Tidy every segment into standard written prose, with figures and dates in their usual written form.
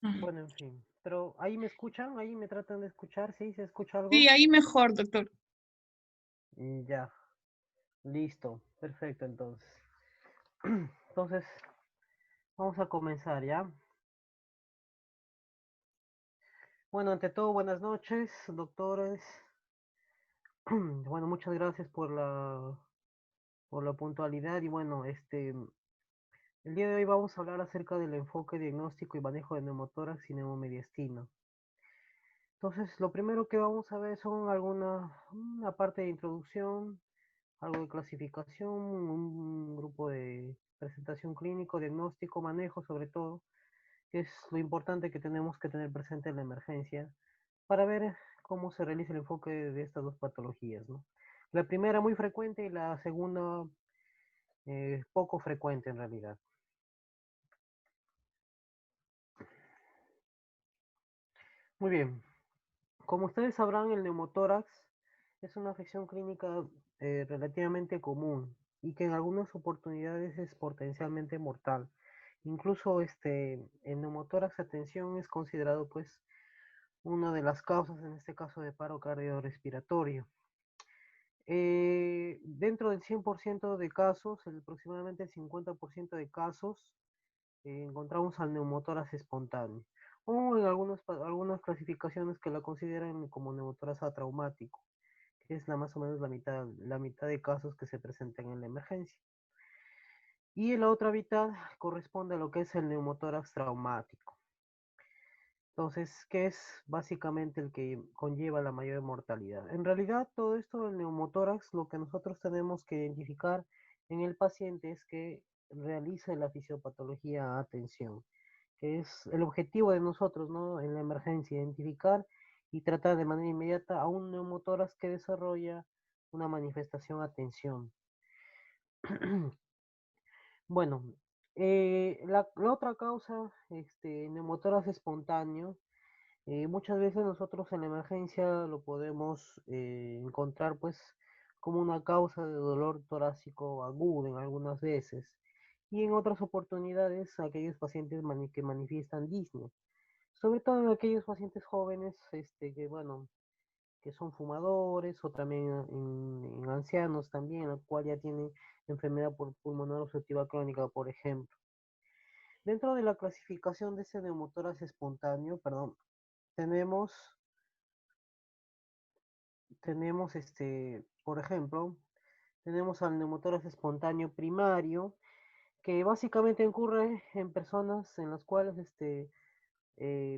Ujú. Bueno, en fin. Pero ahí me escuchan, ahí me tratan de escuchar, ¿sí? ¿Se escucha Sí, algo? ahí mejor, doctor. Ya, listo. Perfecto, entonces. Entonces, vamos a comenzar, ¿ya? Bueno, ante todo, buenas noches, doctores. Bueno, muchas gracias por la puntualidad y bueno, el día de hoy vamos a hablar acerca del enfoque diagnóstico y manejo de neumotórax y neumomediastino. Entonces, lo primero que vamos a ver son una parte de introducción, algo de clasificación, un grupo de presentación clínico, diagnóstico, manejo sobre todo, que es lo importante que tenemos que tener presente en la emergencia para ver cómo se realiza el enfoque de estas dos patologías, ¿no? La primera muy frecuente y la segunda poco frecuente en realidad. Muy bien, como ustedes sabrán, el neumotórax es una afección clínica relativamente común y que en algunas oportunidades es potencialmente mortal. Incluso el neumotórax a tensión es considerado pues una de las causas, en este caso, de paro cardiorrespiratorio. Dentro del 100% de casos, aproximadamente el 50% de casos, encontramos al neumotórax espontáneo, o en algunas clasificaciones que la consideran como neumotórax atraumático, que es más o menos la mitad de casos que se presentan en la emergencia. Y la otra mitad corresponde a lo que es el neumotórax traumático. Entonces, ¿qué es básicamente el que conlleva la mayor mortalidad? En realidad, todo esto del neumotórax, lo que nosotros tenemos que identificar en el paciente es que realice la fisiopatología a tensión, que es el objetivo de nosotros, ¿no? En la emergencia, identificar y tratar de manera inmediata a un neumotórax que desarrolla una manifestación a tensión. Bueno, la otra causa, neumotórax espontáneo, muchas veces nosotros en la emergencia lo podemos encontrar pues como una causa de dolor torácico agudo en algunas veces y en otras oportunidades aquellos pacientes que manifiestan disnea, sobre todo en aquellos pacientes jóvenes que bueno, que son fumadores o también en ancianos también, la cual ya tienen enfermedad pulmonar obstructiva crónica, por ejemplo. Dentro de la clasificación de ese neumotórax espontáneo, perdón, tenemos tenemos por ejemplo, tenemos al neumotórax espontáneo primario, que básicamente ocurre en personas en las cuales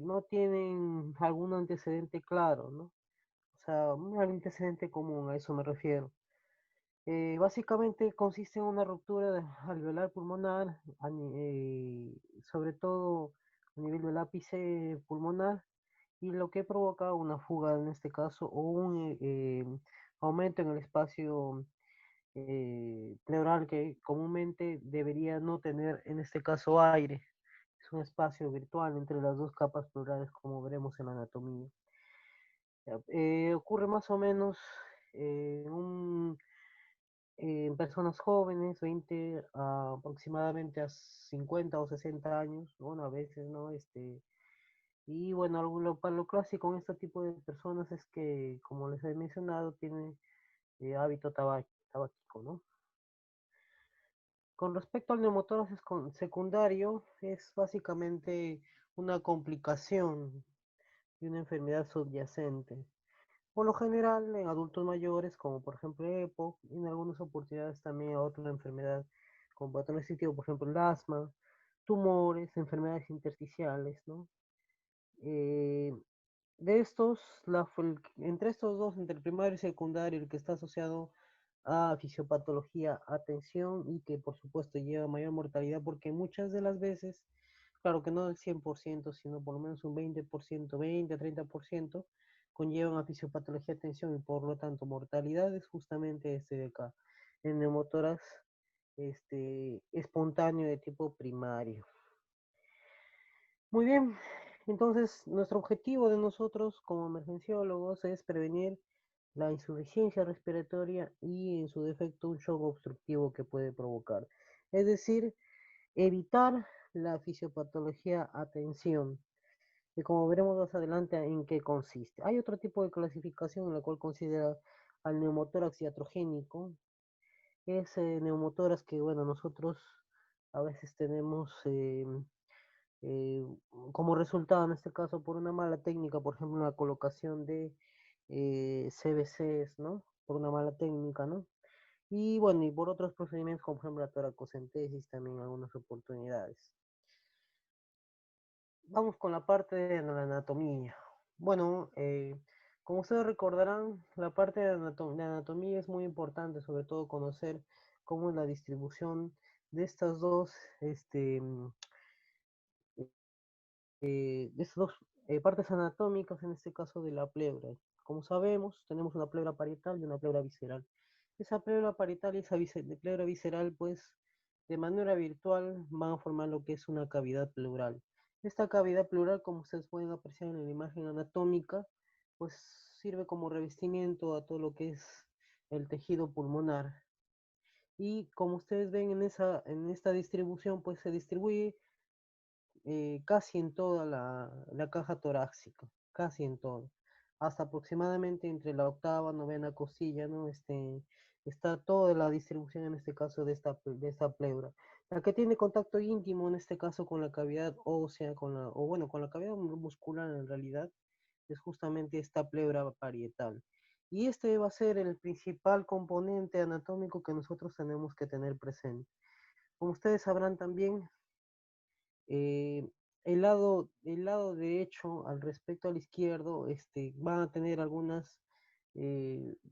no tienen algún antecedente claro, ¿no? O sea, un antecedente común, a eso me refiero. Básicamente consiste en una ruptura alveolar pulmonar, sobre todo a nivel del ápice pulmonar, y lo que provoca una fuga en este caso o un aumento en el espacio pleural que comúnmente debería no tener en este caso aire. Es un espacio virtual entre las dos capas pleurales como veremos en la anatomía. Ocurre más o menos en en personas jóvenes, 20 aproximadamente a 50 o 60 años, bueno, a veces, ¿no? Y bueno, para lo clásico en este tipo de personas es que, como les he mencionado, tienen hábito tabáquico, ¿no? Con respecto al neumotórax secundario, es básicamente una complicación de una enfermedad subyacente. Por lo general, en adultos mayores, como por ejemplo EPOC, y en algunas oportunidades también a otra enfermedad con patrón sentido, por ejemplo el asma, tumores, enfermedades intersticiales, ¿no? Eh, de estos, entre estos dos, entre el primario y secundario, el que está asociado a fisiopatología, atención y que por supuesto lleva mayor mortalidad porque muchas de las veces, claro que no el 100%, sino por lo menos un 20%, 20 a 30%, conllevan a fisiopatología, atención y por lo tanto mortalidad es justamente este de acá, el neumotórax espontáneo de tipo primario. Muy bien, entonces nuestro objetivo de nosotros como emergenciólogos es prevenir la insuficiencia respiratoria y en su defecto un shock obstructivo que puede provocar. Es decir, evitar la fisiopatología a tensión. y como veremos más adelante en qué consiste. Hay otro tipo de clasificación en la cual considera al neumotórax iatrogénico. Es neumotórax que, bueno, nosotros a veces tenemos eh, como resultado, en este caso, por una mala técnica, por ejemplo, la colocación de CBCs, ¿no? Por una mala técnica, ¿no? Y bueno, y por otros procedimientos, como por ejemplo la toracocentesis, también en algunas oportunidades. Vamos con la parte de la anatomía. Bueno, como ustedes recordarán, la parte de anatomía es muy importante, sobre todo conocer cómo es la distribución de estas dos, de estas dos partes anatómicas, en este caso de la pleura. Como sabemos, tenemos una pleura parietal y una pleura visceral. Esa pleura parietal y esa pleura visceral, pues, de manera virtual van a formar lo que es una cavidad pleural. Esta cavidad pleural, como ustedes pueden apreciar en la imagen anatómica, pues sirve como revestimiento a todo lo que es el tejido pulmonar. Y como ustedes ven en esta distribución, pues se distribuye casi en toda la caja torácica, casi en todo, hasta aproximadamente entre la octava, novena costilla, ¿no? Está toda la distribución en este caso de esta pleura. La que tiene contacto íntimo en este caso con la cavidad ósea, o bueno, con la cavidad muscular en realidad, es justamente esta pleura parietal. Y este va a ser el principal componente anatómico que nosotros tenemos que tener presente. Como ustedes sabrán también, eh, el lado derecho al respecto al izquierdo, van a tener algunas,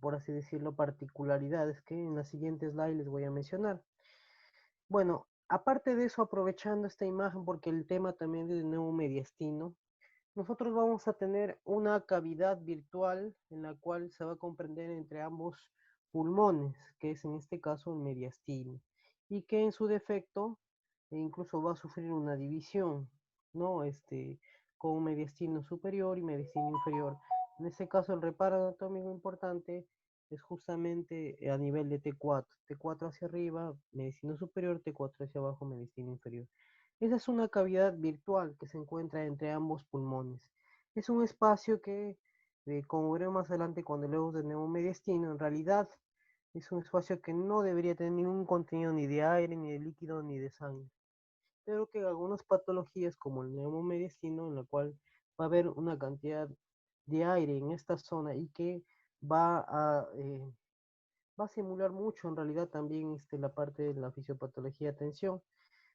por así decirlo, particularidades que en las siguientes slides les voy a mencionar. Bueno, aparte de eso, aprovechando esta imagen, porque el tema también es de nuevo mediastino, nosotros vamos a tener una cavidad virtual en la cual se va a comprender entre ambos pulmones, que es en este caso el mediastino, y que en su defecto incluso va a sufrir una división, ¿no? Con mediastino superior y mediastino inferior. En este caso el reparo anatómico importante es justamente a nivel de T4, T4 hacia arriba, mediastino superior, T4 hacia abajo, mediastino inferior. Esa es una cavidad virtual que se encuentra entre ambos pulmones. Es un espacio que, como veremos más adelante cuando hablemos de neumomediastino, en realidad es un espacio que no debería tener ningún contenido ni de aire, ni de líquido, ni de sangre. Pero que algunas patologías como el neumomediastino, en la cual va a haber una cantidad de aire en esta zona y que va a, eh, va a simular mucho en realidad también la parte de la fisiopatología de tensión,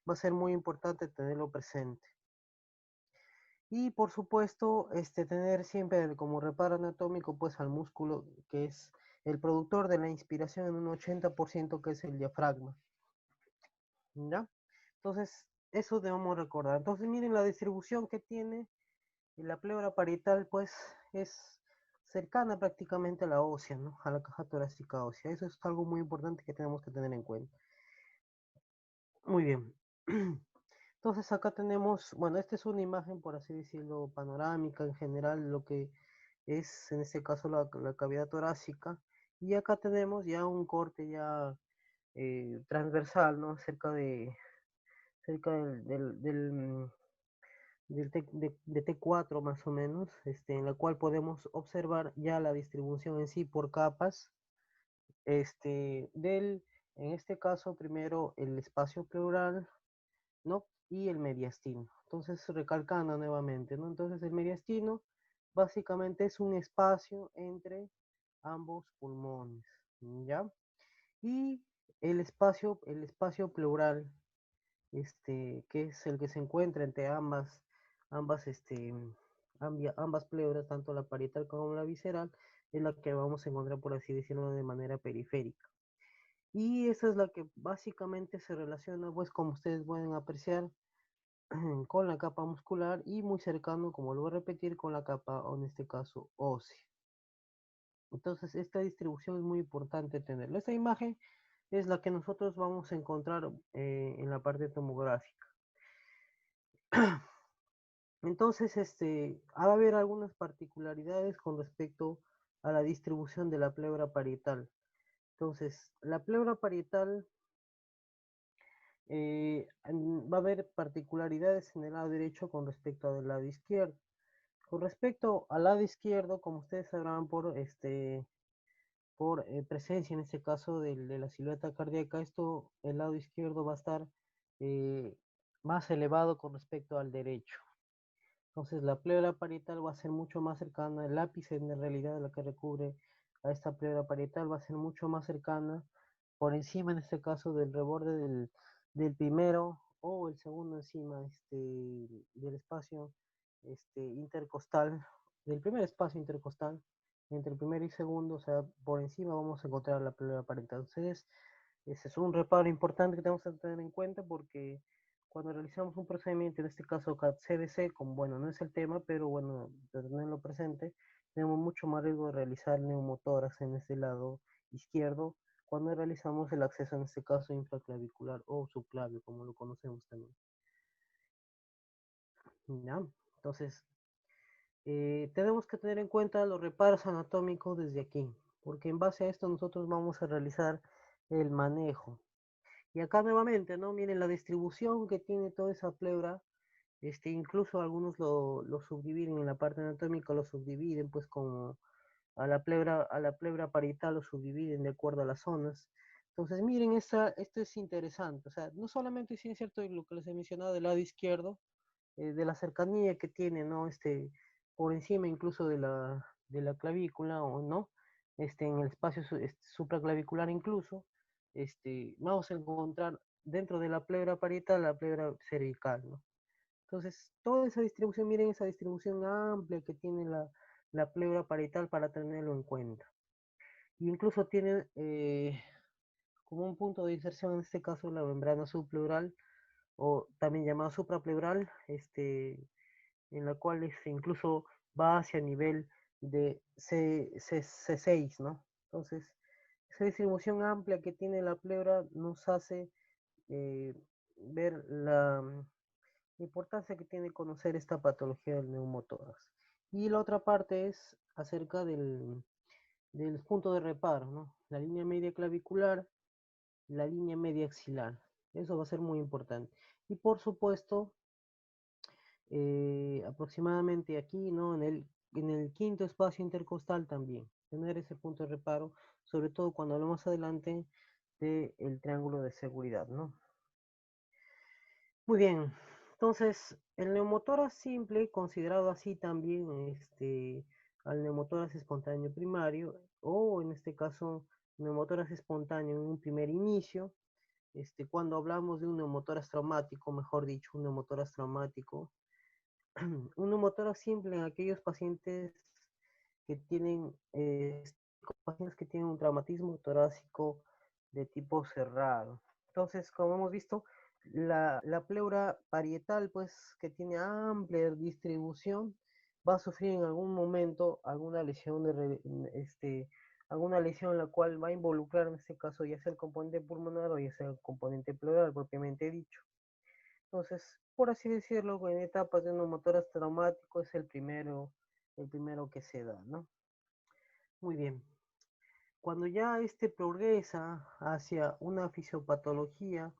va a ser muy importante tenerlo presente. Y por supuesto, tener siempre como reparo anatómico pues al músculo que es el productor de la inspiración en un 80% que es el diafragma. ¿Ya? Entonces, eso debemos recordar. Entonces, miren la distribución que tiene la pleura parietal pues es cercana prácticamente a la ósea, ¿no? A la caja torácica ósea. Eso es algo muy importante que tenemos que tener en cuenta. Muy bien. Entonces acá tenemos, bueno, esta es una imagen, por así decirlo, panorámica en general, lo que es en este caso la cavidad torácica. Y acá tenemos ya un corte ya transversal, ¿no? Cerca del de T4 más o menos, en la cual podemos observar ya la distribución en sí por capas, en este caso primero el espacio pleural, ¿no? Y el mediastino. Entonces, recalcando nuevamente, ¿no? Entonces, el mediastino básicamente es un espacio entre ambos pulmones, ¿ya? Y el espacio pleural, que es el que se encuentra entre ambas, ambas pleuras, tanto la parietal como la visceral, es la que vamos a encontrar, por así decirlo, de manera periférica. Y esa es la que básicamente se relaciona, pues, como ustedes pueden apreciar, con la capa muscular y muy cercano, como lo voy a repetir, con la capa, o en este caso, ósea. Entonces, esta distribución es muy importante tenerla. Esta imagen es la que nosotros vamos a encontrar en la parte tomográfica. Entonces, va a haber algunas particularidades con respecto a la distribución de la pleura parietal. Entonces, la pleura parietal va a haber particularidades en el lado derecho con respecto al lado izquierdo. Con respecto al lado izquierdo, como ustedes sabrán por presencia en este caso de la silueta cardíaca, el lado izquierdo va a estar eh, más elevado con respecto al derecho. Entonces la pleura parietal va a ser mucho más cercana, el ápice en realidad la que recubre a esta pleura parietal va a ser mucho más cercana por encima en este caso del reborde del primero o el segundo encima del espacio intercostal, del primer espacio intercostal, entre el primero y segundo, o sea, por encima vamos a encontrar la pleura parietal. Entonces, ese es un reparo importante que tenemos que tener en cuenta porque cuando realizamos un procedimiento, en este caso CAT-CDC, como bueno, no es el tema, pero bueno, de tenerlo presente, tenemos mucho más riesgo de realizar neumotórax en este lado izquierdo cuando realizamos el acceso, en este caso, infraclavicular o subclavio, como lo conocemos también. ¿Ya? Entonces, tenemos que tener en cuenta los reparos anatómicos desde aquí, porque en base a esto nosotros vamos a realizar el manejo. Y acá nuevamente, ¿no? Miren la distribución que tiene toda esa pleura. Incluso algunos lo subdividen en la parte anatómica, lo subdividen pues como a la pleura parietal lo subdividen de acuerdo a las zonas. Entonces, miren, esto es interesante. O sea, no solamente sí es cierto lo que les he mencionado del lado izquierdo, de la cercanía que tiene, ¿no? Por encima incluso de la clavícula, o no, en el espacio supraclavicular incluso, vamos a encontrar dentro de la pleura parietal la pleura cervical, ¿no? Entonces, toda esa distribución, miren esa distribución amplia que tiene la pleura parietal para tenerlo en cuenta. Y incluso tiene como un punto de inserción, en este caso, la membrana subpleural, o también llamada suprapleural, en la cual incluso va hacia nivel de C6, ¿no? Entonces, esa distribución amplia que tiene la pleura nos hace eh, ver la importancia que tiene conocer esta patología del neumotórax. Y la otra parte es acerca del punto de reparo, ¿no? La línea media clavicular, la línea media axilar. Eso va a ser muy importante. Y por supuesto, aproximadamente aquí, ¿no? En el quinto espacio intercostal también, tener ese punto de reparo, sobre todo cuando hablamos adelante del triángulo de seguridad, ¿no? Muy bien, entonces el neumotórax simple, considerado así también al neumotórax espontáneo primario, o en este caso neumotórax espontáneo en un primer inicio, cuando hablamos de un neumotórax traumático, mejor dicho, un neumotórax traumático, un neumotórax simple en aquellos pacientes que tienen, pacientes que tienen un traumatismo torácico de tipo cerrado. Entonces, como hemos visto, la pleura parietal, pues, que tiene amplia distribución, va a sufrir en algún momento alguna lesión alguna lesión en la cual va a involucrar, en este caso, ya sea el componente pulmonar o ya sea el componente pleural propiamente dicho. Entonces, por así decirlo, en etapas de neumotórax traumático es el primero que se da, ¿no? Muy bien. Cuando ya progresa hacia una fisiopatología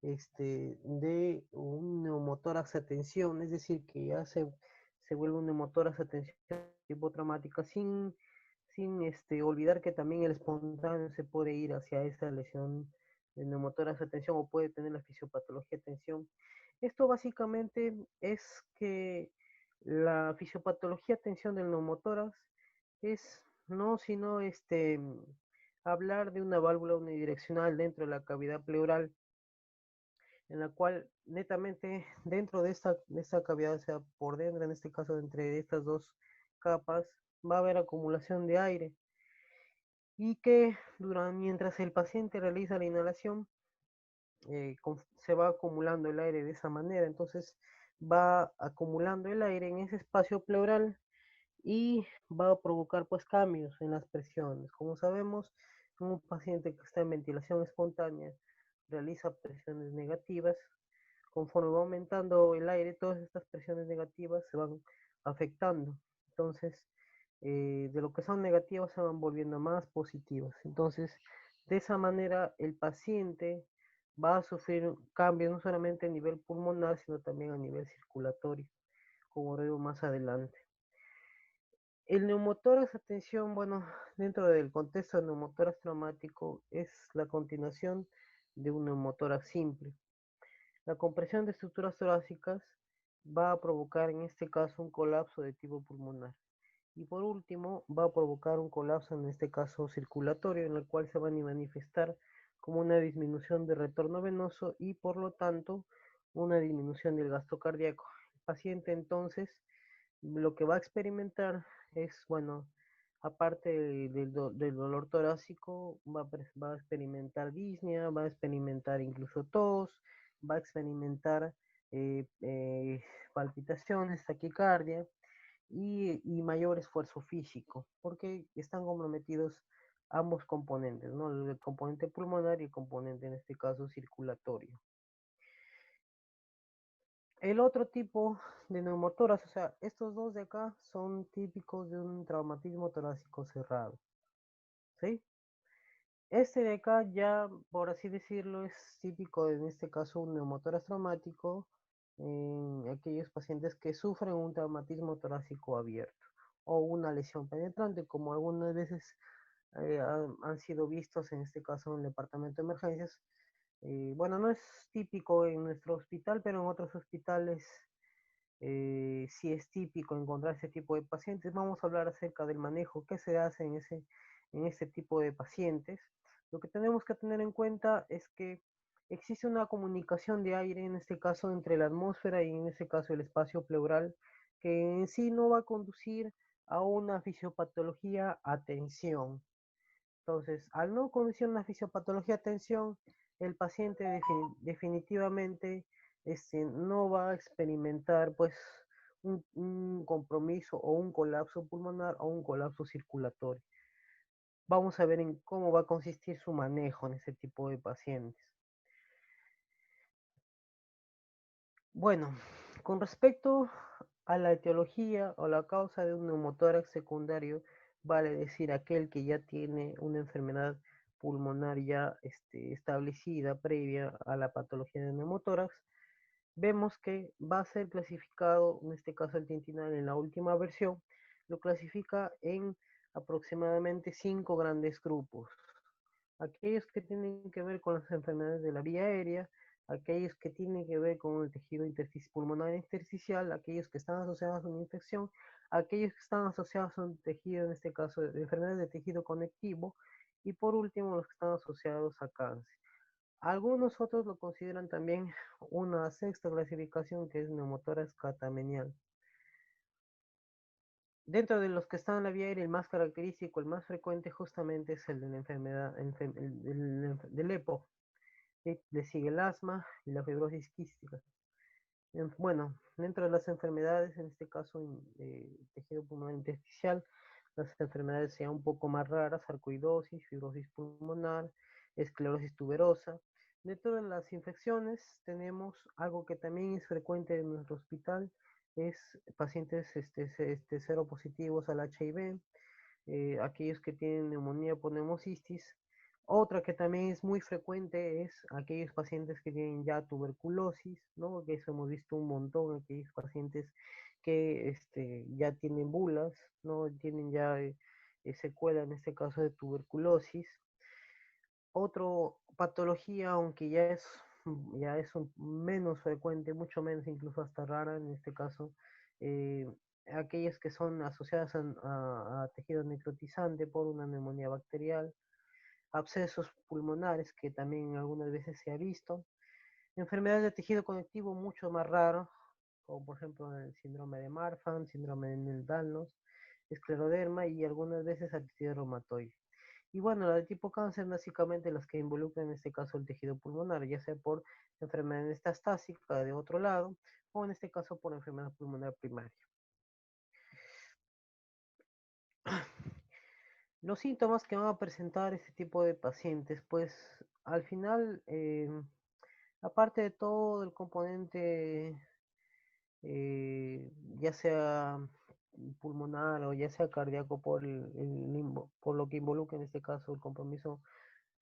de un neumotórax a tensión, es decir, que ya se vuelve un neumotórax a tensión tipo traumática, sin olvidar que también el espontáneo se puede ir hacia esa lesión de neumotórax a tensión o puede tener la fisiopatología de tensión. Esto básicamente es que la fisiopatología de tensión del neumotórax es no, sino hablar de una válvula unidireccional dentro de la cavidad pleural, en la cual netamente dentro de esta cavidad, o sea, por dentro, en este caso, entre estas dos capas, va a haber acumulación de aire y que mientras el paciente realiza la inhalación, se va acumulando el aire de esa manera, entonces va acumulando el aire en ese espacio pleural y va a provocar pues cambios en las presiones. Como sabemos, un paciente que está en ventilación espontánea realiza presiones negativas. Conforme va aumentando el aire, todas estas presiones negativas se van afectando. Entonces, de lo que son negativas se van volviendo más positivas. Entonces, de esa manera, el paciente va a sufrir cambios no solamente a nivel pulmonar, sino también a nivel circulatorio, como veremos más adelante. El neumotórax, atención, bueno, dentro del contexto del neumotórax traumático es la continuación de un neumotórax simple. La compresión de estructuras torácicas va a provocar en este caso un colapso de tipo pulmonar. Y por último, va a provocar un colapso, en este caso circulatorio, en el cual se van a manifestar como una disminución del retorno venoso y por lo tanto una disminución del gasto cardíaco. El paciente entonces lo que va a experimentar es, bueno, aparte del dolor torácico, va a experimentar disnea, va a experimentar incluso tos, va a experimentar eh, eh, palpitaciones, taquicardia y mayor esfuerzo físico, porque están comprometidos ambos componentes, ¿no? El componente pulmonar y el componente, en este caso, circulatorio. El otro tipo de neumotoras, o sea, estos dos de acá son típicos de un traumatismo torácico cerrado, ¿sí? Este de acá ya, por así decirlo, es típico, en este caso, un neumotórax traumático en aquellos pacientes que sufren un traumatismo torácico abierto o una lesión penetrante, como algunas veces han sido vistos, en este caso, en el departamento de emergencias. Bueno, no es típico en nuestro hospital, pero en otros hospitales si es típico encontrar ese tipo de pacientes. Vamos a hablar acerca del manejo que se hace en ese tipo de pacientes. Lo que tenemos que tener en cuenta es que existe una comunicación de aire, en este caso entre la atmósfera y en este caso el espacio pleural, que en sí no va a conducir a una fisiopatología a tensión. Entonces, al no conducir una fisiopatología a tensión, el paciente definitivamente no va a experimentar pues un compromiso o un colapso pulmonar o un colapso circulatorio. Vamos a ver en cómo va a consistir su manejo en ese tipo de pacientes. Bueno, con respecto a la etiología o la causa de un neumotórax secundario, vale decir aquel que ya tiene una enfermedad pulmonar ya establecida previa a la patología de neumotórax, vemos que va a ser clasificado, en este caso el Tintinal en la última versión, lo clasifica en aproximadamente 5 grandes grupos. Aquellos que tienen que ver con las enfermedades de la vía aérea, aquellos que tienen que ver con el tejido pulmonar intersticial, aquellos que están asociados a una infección, aquellos que están asociados a un tejido, en este caso, de enfermedades de tejido conectivo, y por último, los que están asociados a cáncer. Algunos otros lo consideran también una sexta clasificación que es neumotórax catamenial. Dentro de los que están en la vía aérea, el más característico, el más frecuente justamente es el de la enfermedad, del EPO. Le sigue el asma y la fibrosis quística. Bueno, dentro de las enfermedades, en este caso tejido pulmonar intersticial, las enfermedades sean un poco más raras, sarcoidosis, fibrosis pulmonar, esclerosis tuberosa. Dentro de las infecciones tenemos algo que también es frecuente en nuestro hospital, es pacientes seropositivos al HIV, aquellos que tienen neumonía por neumocistis. Otra que también es muy frecuente es aquellos pacientes que tienen ya tuberculosis, ¿no? Que eso hemos visto un montón, aquellos pacientes que ya tienen bulas, ¿no? Tienen ya secuela en este caso de tuberculosis. Otro patología, aunque ya es menos frecuente, mucho menos, incluso hasta rara en este caso, eh, aquellas que son asociadas a tejido necrotizante por una neumonía bacterial, abscesos pulmonares, que también algunas veces se ha visto, enfermedades de tejido conectivo mucho más raro, como por ejemplo el síndrome de Marfan, síndrome de Ehlers-Danlos, escleroderma y algunas veces artritis reumatoide. Y bueno, la de tipo cáncer, básicamente las que involucran en este caso el tejido pulmonar, ya sea por enfermedad metastásica de otro lado, o en este caso por enfermedad pulmonar primaria. Los síntomas que van a presentar este tipo de pacientes, pues al final, aparte de todo el componente, ya sea pulmonar o ya sea cardíaco por lo que involucra en este caso el compromiso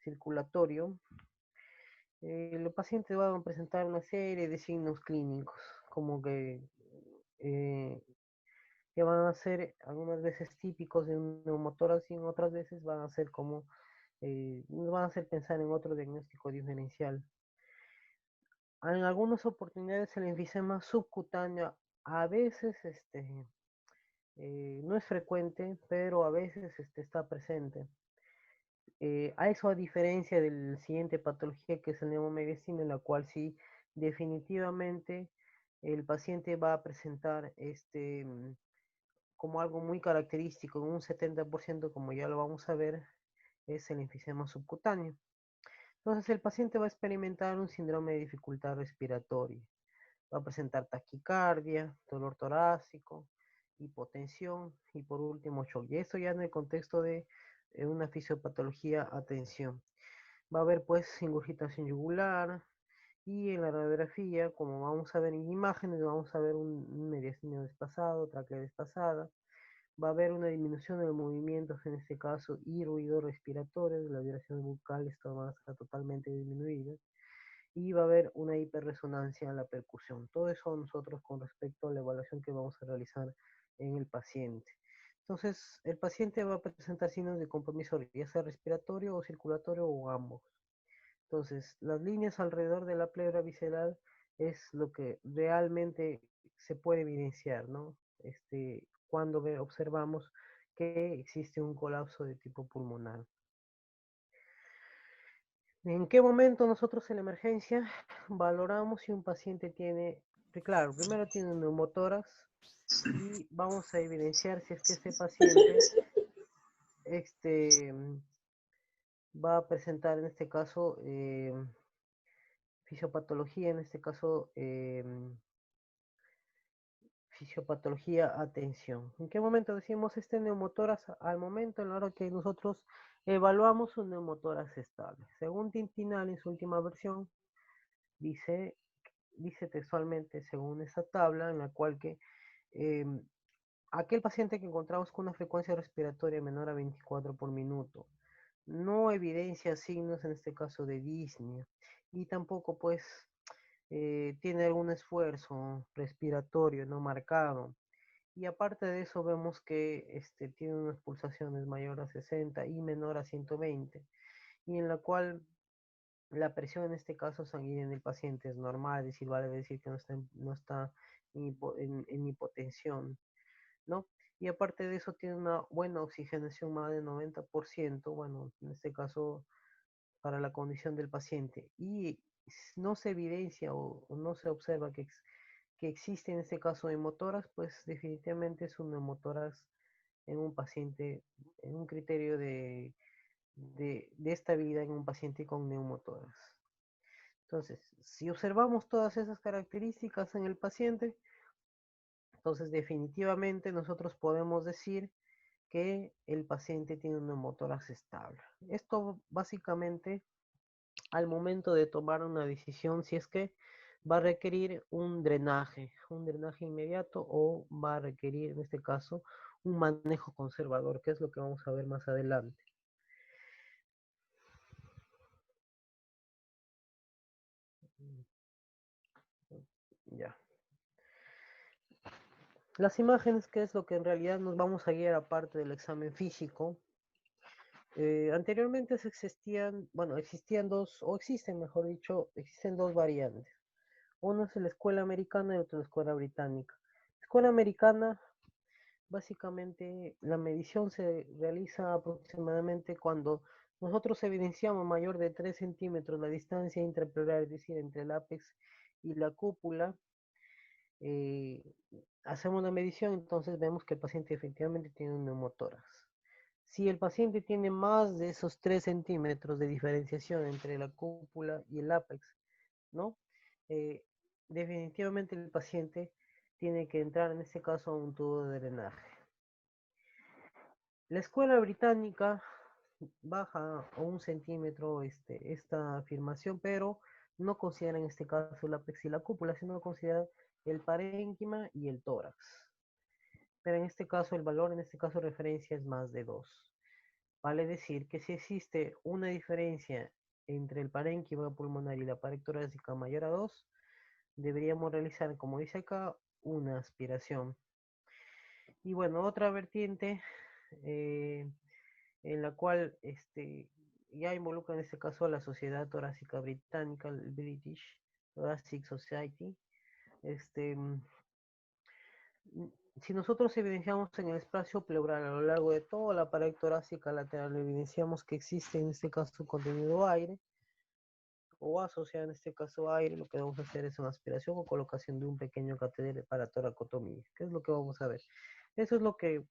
circulatorio, los pacientes van a presentar una serie de signos clínicos, como que eh, que van a ser algunas veces típicos de un neumotórax y en otras veces van a ser como, nos van a hacer pensar en otro diagnóstico diferencial. En algunas oportunidades el enfisema subcutáneo a veces no es frecuente, pero a veces está presente. A eso a diferencia del siguiente patología que es el neumomediastina, en la cual sí definitivamente el paciente va a presentar como algo muy característico, en un 70% como ya lo vamos a ver, es el enfisema subcutáneo. Entonces el paciente va a experimentar un síndrome de dificultad respiratoria, va a presentar taquicardia, dolor torácico, hipotensión y por último shock. Y esto ya en el contexto de una fisiopatología, atención. Va a haber pues ingurgitación yugular y en la radiografía, como vamos a ver en imágenes, vamos a ver un mediastino desplazado, tráquea desplazada, va a haber una disminución de los movimientos en este caso y ruido respiratorio, las vibraciones bucales van a estar totalmente disminuidas y va a haber una hiperresonancia en la percusión. Todo eso nosotros con respecto a la evaluación que vamos a realizar en el paciente. Entonces, el paciente va a presentar signos de compromiso, ya sea respiratorio o circulatorio o ambos. Entonces, las líneas alrededor de la pleura visceral es lo que realmente se puede evidenciar, ¿no? Cuando observamos que existe un colapso de tipo pulmonar. ¿En qué momento nosotros en la emergencia valoramos si un paciente tiene, claro, primero tiene un neumotórax y vamos a evidenciar si es que este paciente este, va a presentar en este caso fisiopatología, en este caso fisiopatología, atención. ¿En qué momento decimos este neumotórax? Al momento en la hora que nosotros evaluamos un neumotórax estable. Según Tintinal en su última versión, dice textualmente, según esta tabla, en la cual que eh, aquel paciente que encontramos con una frecuencia respiratoria menor a 24 por minuto no evidencia signos, en este caso, de disnea, y tampoco, pues, tiene algún esfuerzo respiratorio no marcado. Y aparte de eso, vemos que tiene unas pulsaciones mayor a 60 y menor a 120, y en la cual la presión en este caso sanguínea en el paciente es normal, es decir, vale decir que no está en hipotensión, ¿no? Y aparte de eso tiene una buena oxigenación más del 90%, bueno, en este caso para la condición del paciente. Y no se evidencia o no se observa que existe en este caso hemotórax, pues definitivamente es un hemotórax en un paciente, en un criterio de estabilidad en un paciente con neumotórax. Entonces, si observamos todas esas características en el paciente, entonces definitivamente nosotros podemos decir que el paciente tiene un neumotórax estable. Esto básicamente al momento de tomar una decisión si es que va a requerir un drenaje inmediato o va a requerir en este caso un manejo conservador, que es lo que vamos a ver más adelante. Ya. Las imágenes, que es lo que en realidad nos vamos a guiar aparte del examen físico. Anteriormente existían dos, o existen, mejor dicho, existen dos variantes. Una es la escuela americana y otra la escuela británica. La escuela americana, básicamente, la medición se realiza aproximadamente cuando nosotros evidenciamos mayor de 3 centímetros la distancia intrapleural, es decir, entre el ápex y la cúpula. eh, Hacemos la medición, entonces vemos que el paciente efectivamente tiene un neumotórax. Si el paciente tiene más de esos 3 centímetros de diferenciación entre la cúpula y el ápex, ¿no? Eh, Definitivamente el paciente tiene que entrar en este caso a un tubo de drenaje. La escuela británica baja a 1 centímetro esta afirmación, pero no considera en este caso el ápex y la cúpula, sino considera el parénquima y el tórax. Pero en este caso el valor, en este caso referencia, es más de 2. Vale decir que si existe una diferencia entre el parénquima pulmonar y la pared torácica mayor a 2, deberíamos realizar, como dice acá, una aspiración. Y bueno, otra vertiente en la cual ya involucra en este caso a la Sociedad Torácica Británica, el British Thoracic Society. Este, mm, si nosotros evidenciamos en el espacio pleural a lo largo de toda la pared torácica lateral, evidenciamos que existe en este caso contenido aire o asociado en este caso aire, lo que vamos a hacer es una aspiración o colocación de un pequeño catéter para toracotomía. ¿Qué es lo que vamos a ver? Eso es lo que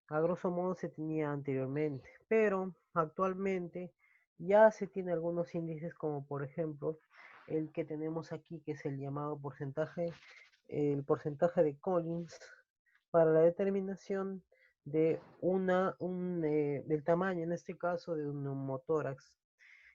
a grosso modo se tenía anteriormente, pero actualmente ya se tiene algunos índices como por ejemplo el que tenemos aquí, que es el llamado porcentaje, el porcentaje de Collins para la determinación de del tamaño, en este caso de un neumotórax,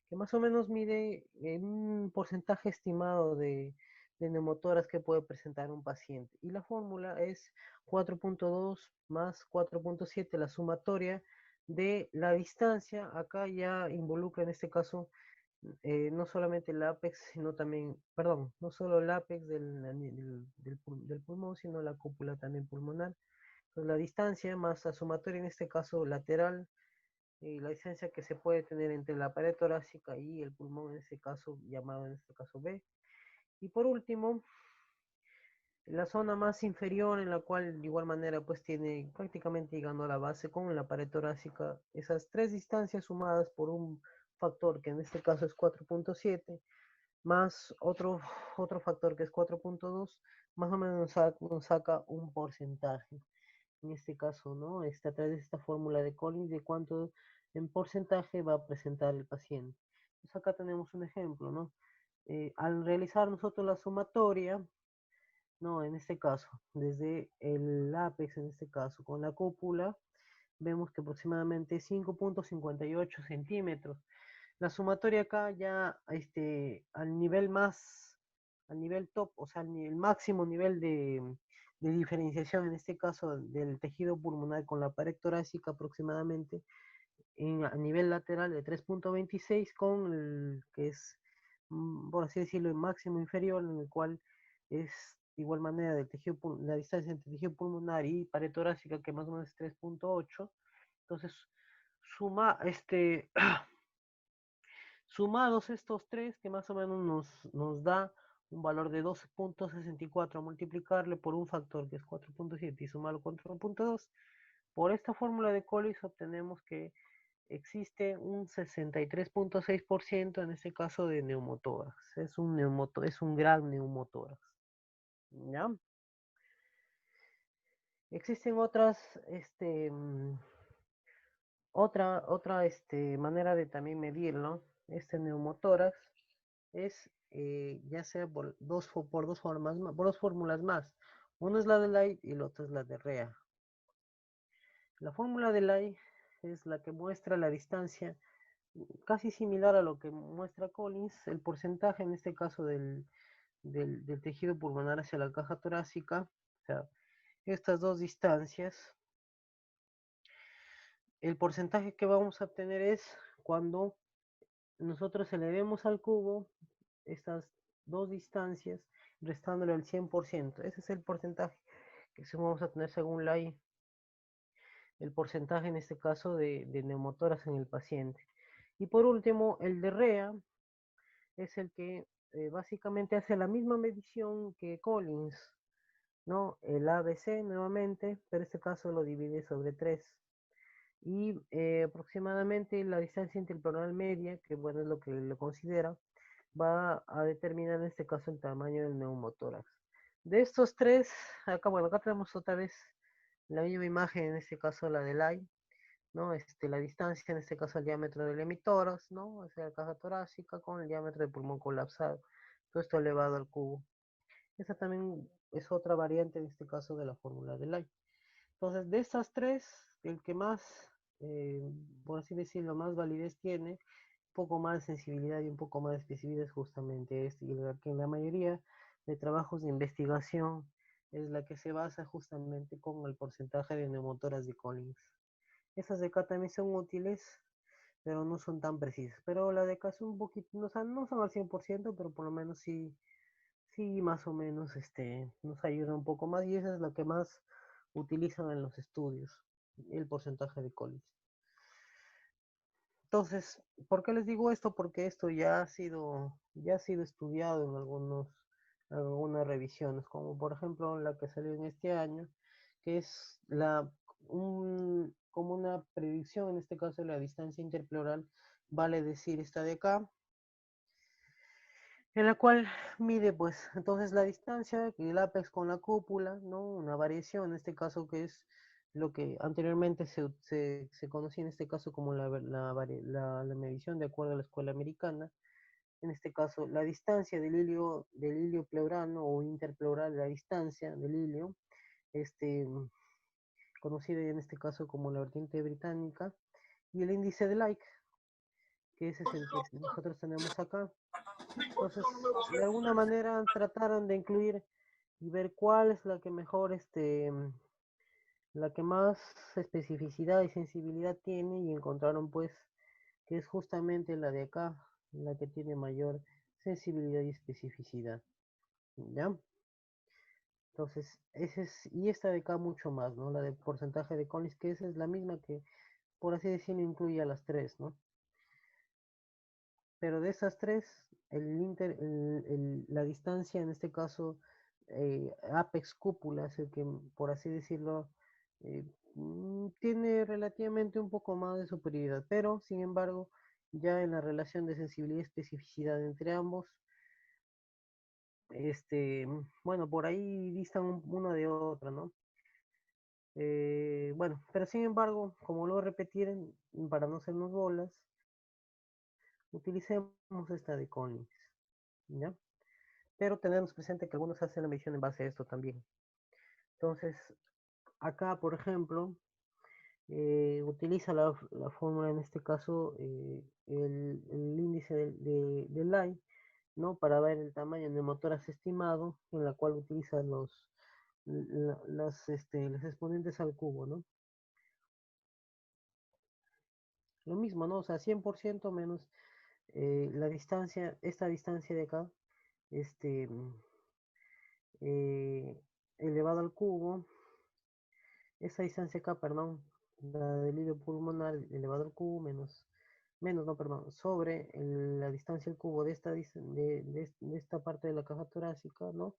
que más o menos mide un porcentaje estimado de neumotoras que puede presentar un paciente. Y la fórmula es 4.2 más 4.7, la sumatoria de la distancia. Acá ya involucra en este caso no solamente el ápex, sino también, perdón, no solo el ápex del pulmón, sino la cúpula también pulmonar. Entonces la distancia más la sumatoria en este caso lateral, la distancia que se puede tener entre la pared torácica y el pulmón, en este caso, llamado en este caso B. Y por último, la zona más inferior, en la cual de igual manera pues tiene prácticamente llegando a la base con la pared torácica, esas tres distancias sumadas por un factor que en este caso es 4.7, más otro factor que es 4.2, más o menos nos saca un porcentaje. En este caso, ¿no? A través de esta fórmula de Collins de cuánto en porcentaje va a presentar el paciente. Pues acá tenemos un ejemplo, ¿no? Al realizar nosotros la sumatoria, ¿no? En este caso, desde el ápex, en este caso, con la cúpula, vemos que aproximadamente 5.58 centímetros. La sumatoria acá ya al nivel top, o sea, el máximo nivel de diferenciación, en este caso del tejido pulmonar con la pared torácica aproximadamente a nivel lateral de 3.26 con el que es, por así decirlo, el máximo inferior, en el cual es de igual manera del tejido, la distancia entre tejido pulmonar y pared torácica, que más o menos es 3.8. Entonces, suma, sumados estos tres, que más o menos nos da un valor de 12.64, multiplicarle por un factor que es 4.7 y sumarlo con 4.2, por esta fórmula de Collis obtenemos que existe un 63.6% en este caso de neumotórax. Es un gran neumotórax. ¿Ya? Existen otras, otra manera de también medirlo. Este neumotórax es ya sea por dos formas, por dos fórmulas más. Una es la de Light y la otra es la de Rea. La fórmula de Light es la que muestra la distancia casi similar a lo que muestra Collins, el porcentaje en este caso del tejido pulmonar hacia la caja torácica. O sea, estas dos distancias, el porcentaje que vamos a obtener es cuando nosotros elevemos al cubo estas dos distancias, restándole el 100%. Ese es el porcentaje que vamos a tener según el porcentaje en este caso de neumotoras en el paciente. Y por último, el de REA es el que básicamente hace la misma medición que Collins, ¿no? El ABC nuevamente, pero este caso lo divide sobre 3. Y aproximadamente la distancia interpleural media, que bueno es lo que lo considera, va a determinar en este caso el tamaño del neumotórax. De estos tres, acá, bueno, acá tenemos otra vez la misma imagen, en este caso la del AI, ¿no? La distancia, en este caso el diámetro del hemitórax, ¿no? O sea, la caja torácica con el diámetro del pulmón colapsado. Todo esto elevado al cubo. Esa también es otra variante, en este caso, de la fórmula de Light. Entonces, de estas tres, el que más, por así decirlo, más validez tiene, un poco más de sensibilidad y un poco más de especificidad es justamente este, y la que en la mayoría de trabajos de investigación es la que se basa justamente con el porcentaje de neumotoras de Collins. Esas de acá también son útiles, pero no son tan precisas. Pero la de acá son un poquito, no, no son al 100%, pero por lo menos sí, sí más o menos nos ayuda un poco más y esa es la que más utilizan en los estudios el porcentaje de Collins. Entonces, ¿por qué les digo esto? Porque esto ya ha sido estudiado en algunas revisiones, como por ejemplo la que salió en este año, que es como una predicción, en este caso de la distancia interpleural, vale decir esta de acá, en la cual mide pues entonces la distancia, el apex con la cúpula, ¿no? Una variación, en este caso que es lo que anteriormente se conocía en este caso como la medición de acuerdo a la escuela americana, en este caso la distancia del hilio pleurano o interpleural, la distancia del hilio, este, conocida en este caso como la vertiente británica, y el índice de Like, que ese es el que nosotros tenemos acá. Entonces, de alguna manera trataron de incluir y ver cuál es la que mejor, la que más especificidad y sensibilidad tiene y encontraron pues que es justamente la de acá, la que tiene mayor sensibilidad y especificidad, ¿ya? Entonces, y esta de acá mucho más, ¿no? La de porcentaje de Collins, que esa es la misma que, por así decirlo, incluye a las tres, ¿no? Pero de esas tres, la distancia, en este caso, apex cúpula, es el que, por así decirlo, eh, tiene relativamente un poco más de superioridad, pero sin embargo, ya en la relación de sensibilidad y especificidad entre ambos, bueno, por ahí distan una de otra, ¿no? Bueno, pero sin embargo, como lo voy a repetir, para no hacernos bolas, utilicemos esta de Collins, ¿ya? Pero tenemos presente que algunos hacen la medición en base a esto también. Entonces, acá, por ejemplo, utiliza la fórmula, en este caso, el índice de Lai, ¿no? Para ver el tamaño del motor estimado, en la cual utiliza los exponentes al cubo, ¿no? Lo mismo, ¿no? O sea, 100% menos la distancia, esta distancia de acá, este, eh, elevado al cubo, esa distancia acá, perdón, la del hilo pulmonar elevado al cubo no, perdón, sobre la distancia al cubo de esta parte de la caja torácica, ¿no?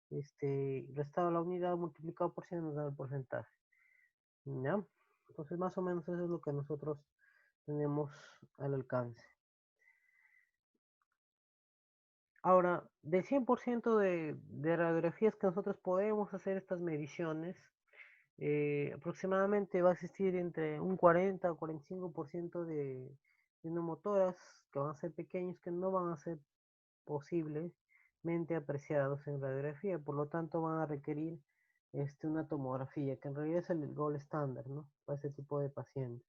Restado la unidad multiplicado por 100 nos da el porcentaje, ¿ya? Entonces, más o menos eso es lo que nosotros tenemos al alcance. Ahora, del 100% de radiografías que nosotros podemos hacer estas mediciones, aproximadamente va a existir entre un 40 o 45% de neumotoras que van a ser pequeños, que no van a ser posiblemente apreciados en radiografía, por lo tanto van a requerir una tomografía, que en realidad es el gold estándar, ¿no? Para este tipo de pacientes.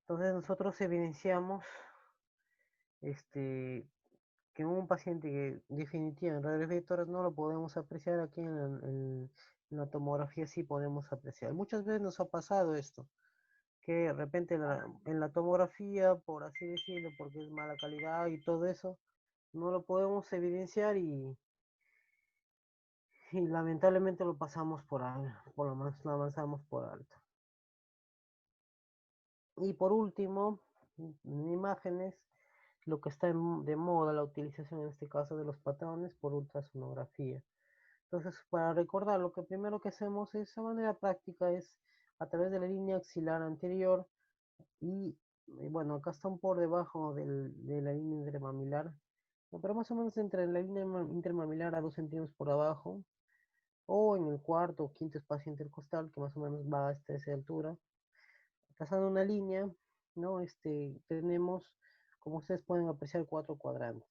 Entonces nosotros evidenciamos que un paciente que definitiva en radiografía de tórax no lo podemos apreciar, aquí en la tomografía sí podemos apreciar. Muchas veces nos ha pasado esto, que de repente en la tomografía, por así decirlo, porque es mala calidad y todo eso, no lo podemos evidenciar y lamentablemente lo pasamos por alto, lo avanzamos por alto. Y por último, en imágenes, lo que está de moda, la utilización en este caso de los patrones por ultrasonografía. Entonces, para recordar, lo que primero que hacemos es, de manera práctica, es a través de la línea axilar anterior y bueno, acá están por debajo de la línea intermamilar, pero más o menos entre la línea intermamilar a 2 centímetros por abajo, o en el cuarto o quinto espacio intercostal, que más o menos va hasta esa altura. Trazando una línea, ¿no? Tenemos, como ustedes pueden apreciar, 4 cuadrantes.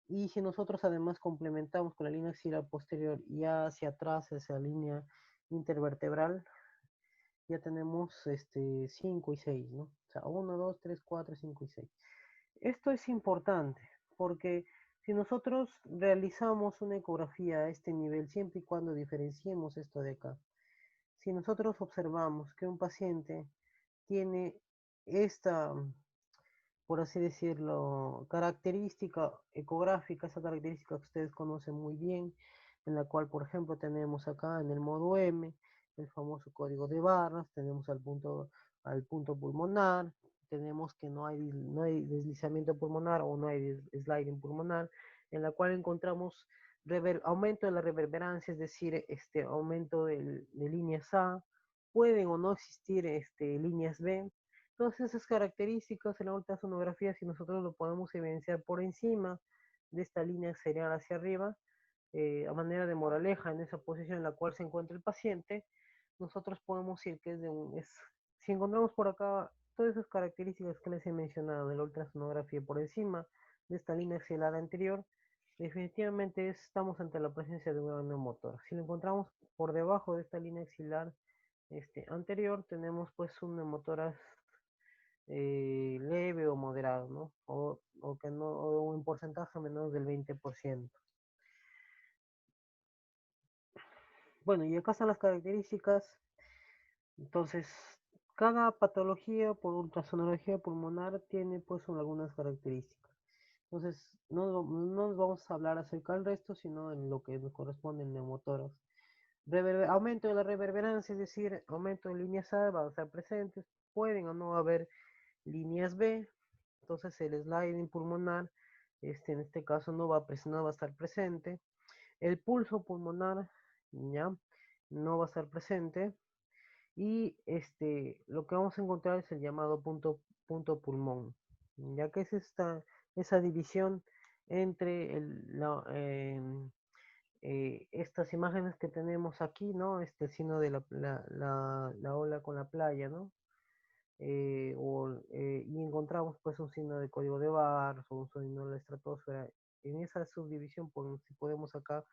Y si nosotros además complementamos con la línea axilar posterior y hacia atrás, hacia la línea intervertebral, ya tenemos 5 y 6, ¿no? O sea, 1, 2, 3, 4, 5 y 6. Esto es importante porque si nosotros realizamos una ecografía a este nivel, siempre y cuando diferenciemos esto de acá, si nosotros observamos que un paciente tiene esta, por así decirlo, característica ecográfica, esa característica que ustedes conocen muy bien, en la cual, por ejemplo, tenemos acá en el modo M, el famoso código de barras, tenemos al punto pulmonar, tenemos que no hay deslizamiento pulmonar o no hay sliding pulmonar, en la cual encontramos aumento de la reverberancia, es decir, aumento de líneas A, pueden o no existir líneas B. Todas esas características en la ultrasonografía, si nosotros lo podemos evidenciar por encima de esta línea serial hacia arriba, a manera de moraleja en esa posición en la cual se encuentra el paciente, nosotros podemos decir que si encontramos por acá todas esas características que les he mencionado de la ultrasonografía por encima de esta línea axilar anterior, definitivamente estamos ante la presencia de una neumotórax. Si lo encontramos por debajo de esta línea axilar anterior, tenemos pues un neumotórax leve o moderado, ¿no? O que no, o un porcentaje menos del 20%. Bueno, y acá están las características. Entonces, cada patología por ultrasonografía pulmonar tiene pues algunas características. Entonces, no nos vamos a hablar acerca del resto, sino en lo que nos corresponde en neumotórax. Aumento de la reverberancia, es decir, aumento de líneas A van a estar presentes, pueden o no haber líneas B, entonces el sliding pulmonar, en este caso no va a estar presente. El pulso pulmonar, ya, no va a estar presente. Y lo que vamos a encontrar es el llamado punto pulmón, ya que es esa división entre estas imágenes que tenemos aquí, ¿no? Este signo de la ola con la playa, ¿no? Y encontramos pues un signo de código de barras o un signo de la estratosfera. En esa subdivisión, si podemos acá,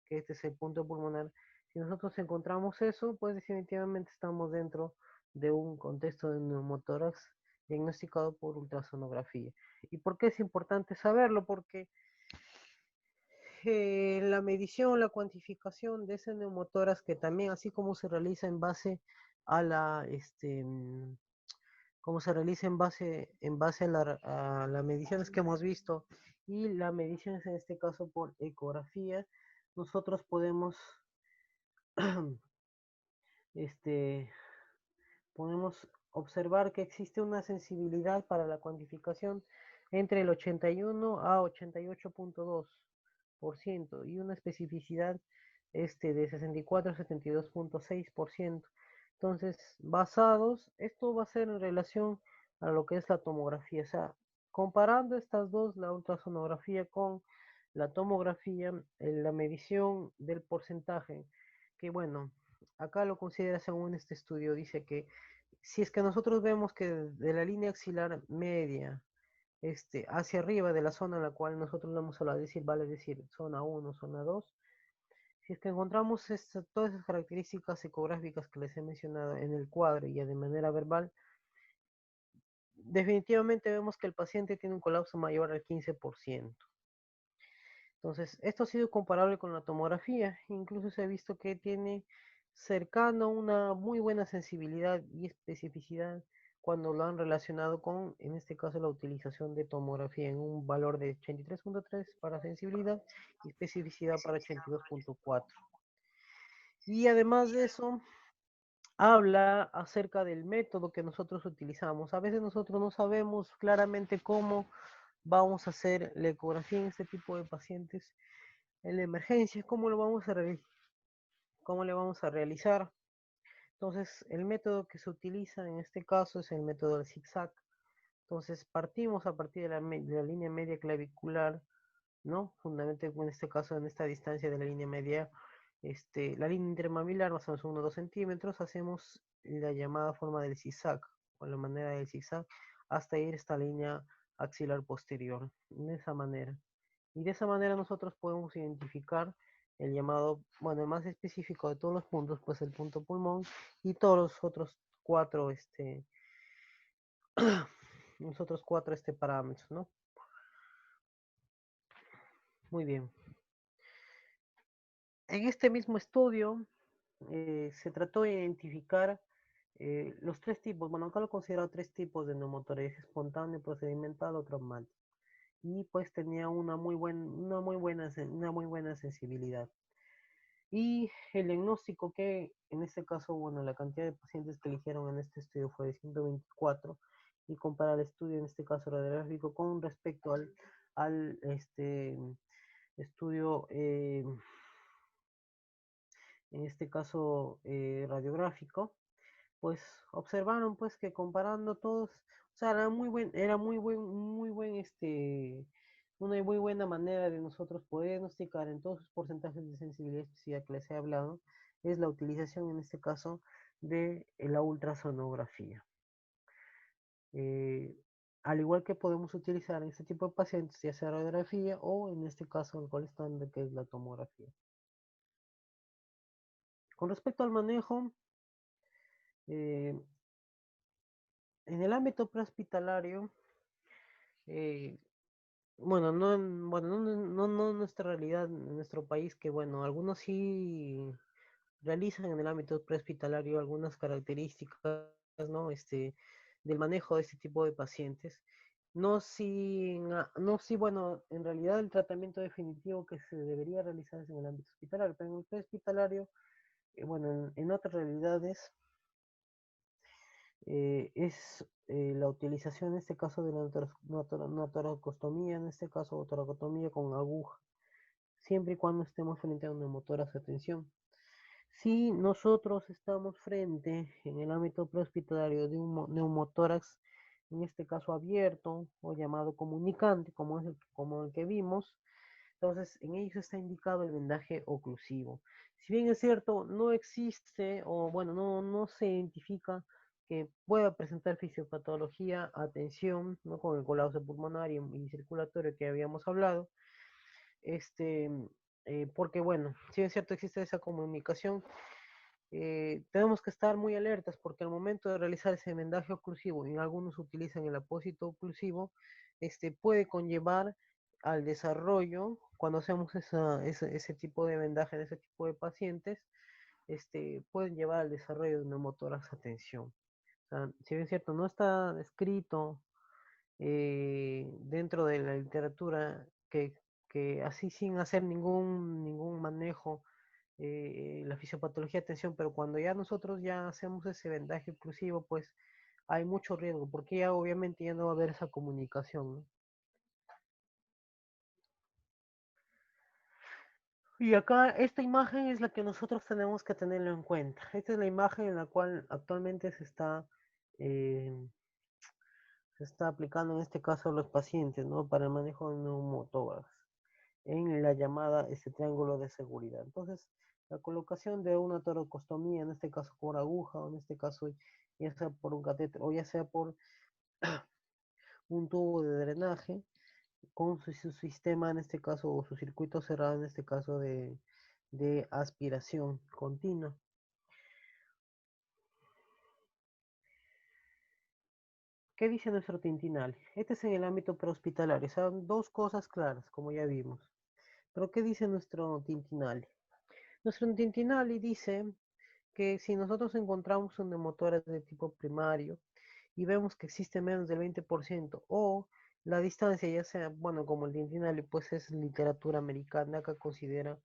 que este es el punto pulmonar, si nosotros encontramos eso, pues definitivamente estamos dentro de un contexto de neumotórax diagnosticado por ultrasonografía. ¿Y por qué es importante saberlo? Porque la medición, la cuantificación de ese neumotórax, que también así como se realiza en base a como se realiza en base a las mediciones que hemos visto y las mediciones en este caso por ecografía, nosotros podemos, este, podemos observar que existe una sensibilidad para la cuantificación entre el 81 a 88.2% y una especificidad de 64 a 72.6%. Entonces, esto va a ser en relación a lo que es la tomografía, o sea, comparando estas dos, la ultrasonografía con la tomografía, la medición del porcentaje, que bueno, acá lo considera según este estudio, dice que si es que nosotros vemos que de la línea axilar media hacia arriba de la zona en la cual nosotros vamos a decir, vale decir, zona 1, zona 2, si es que encontramos todas esas características ecográficas que les he mencionado en el cuadro y de manera verbal, definitivamente vemos que el paciente tiene un colapso mayor al 15%. Entonces, esto ha sido comparable con la tomografía, incluso se ha visto que tiene cercano una muy buena sensibilidad y especificidad cuando lo han relacionado con, en este caso, la utilización de tomografía en un valor de 83.3 para sensibilidad y especificidad para 82.4. Y además de eso, habla acerca del método que nosotros utilizamos. A veces nosotros no sabemos claramente cómo vamos a hacer la ecografía en este tipo de pacientes en la emergencia, cómo le vamos a realizar. Entonces, el método que se utiliza en este caso es el método del zigzag. Entonces, partimos a partir de la línea media clavicular, ¿no? Fundamentalmente en este caso, en esta distancia de la línea media, la línea intermamilar, más o menos 1 o 2 centímetros, hacemos la llamada forma del zigzag, o la manera del zigzag, hasta ir a esta línea axilar posterior, de esa manera. Y de esa manera nosotros podemos identificar el llamado, bueno, el más específico de todos los puntos, pues el punto pulmón y todos los otros cuatro, los otros cuatro parámetros, ¿no? Muy bien. En este mismo estudio se trató de identificar los tres tipos, bueno, acá lo considero tres tipos de neumotorax: espontáneo, procedimental o traumático. Y pues tenía una muy buena sensibilidad. Y el diagnóstico que en este caso, bueno, la cantidad de pacientes que eligieron en este estudio fue de 124 y compara el estudio en este caso radiográfico con respecto al estudio, en este caso radiográfico, pues observaron pues que comparando todos, o sea, era muy buen una muy buena manera de nosotros poder diagnosticar en todos sus porcentajes de sensibilidad y especificidad que les he hablado, es la utilización en este caso de la ultrasonografía. Eh, Al igual que podemos utilizar en este tipo de pacientes, ya sea radiografía o en este caso el gol estándar que es la tomografía. Con respecto al manejo, eh, en el ámbito prehospitalario, eh, bueno, no nuestra realidad en nuestro país, que bueno, algunos sí realizan en el ámbito prehospitalario algunas características, ¿no? Del manejo de este tipo de pacientes. No si, bueno, en realidad el tratamiento definitivo que se debería realizar es en el ámbito hospitalario, pero en el prehospitalario, bueno, en otras realidades, es la utilización en este caso de la toracostomía, en este caso toracotomía con aguja, siempre y cuando estemos frente a un neumotórax de tensión. Si nosotros estamos frente en el ámbito prehospitalario de un neumotórax, en este caso abierto o llamado comunicante, como el que vimos, entonces en ellos está indicado el vendaje oclusivo. Si bien es cierto, no existe o bueno, no se identifica que pueda presentar fisiopatología, atención, ¿no? Con el colapso pulmonar y circulatorio que habíamos hablado, este, porque bueno, si bien es cierto existe esa comunicación, tenemos que estar muy alertas porque al momento de realizar ese vendaje oclusivo, y algunos utilizan el apósito oclusivo, puede conllevar al desarrollo, cuando hacemos ese tipo de vendaje en ese tipo de pacientes, pueden llevar al desarrollo de neumotórax a tensión. O sea, si bien es cierto, no está escrito dentro de la literatura que así sin hacer ningún manejo la fisiopatología de tensión, pero cuando ya nosotros ya hacemos ese vendaje oclusivo, pues hay mucho riesgo, porque ya obviamente ya no va a haber esa comunicación, ¿no? Y acá esta imagen es la que nosotros tenemos que tenerlo en cuenta. Esta es la imagen en la cual actualmente eh, se está aplicando en este caso a los pacientes, ¿no? Para el manejo de neumotórax en la llamada triángulo de seguridad. Entonces, la colocación de una toracostomía, en este caso por aguja, o en este caso ya sea por un catéter, o ya sea por un tubo de drenaje, con su sistema, en este caso, o su circuito cerrado, en este caso de aspiración continua. ¿Qué dice nuestro tintinal? Este es en el ámbito prehospitalario, son dos cosas claras, como ya vimos. Pero ¿qué dice nuestro tintinal? Nuestro tintinal dice que si nosotros encontramos un motor de tipo primario y vemos que existe menos del 20% o la distancia ya sea, bueno, como el Tintinali pues es literatura americana, acá considera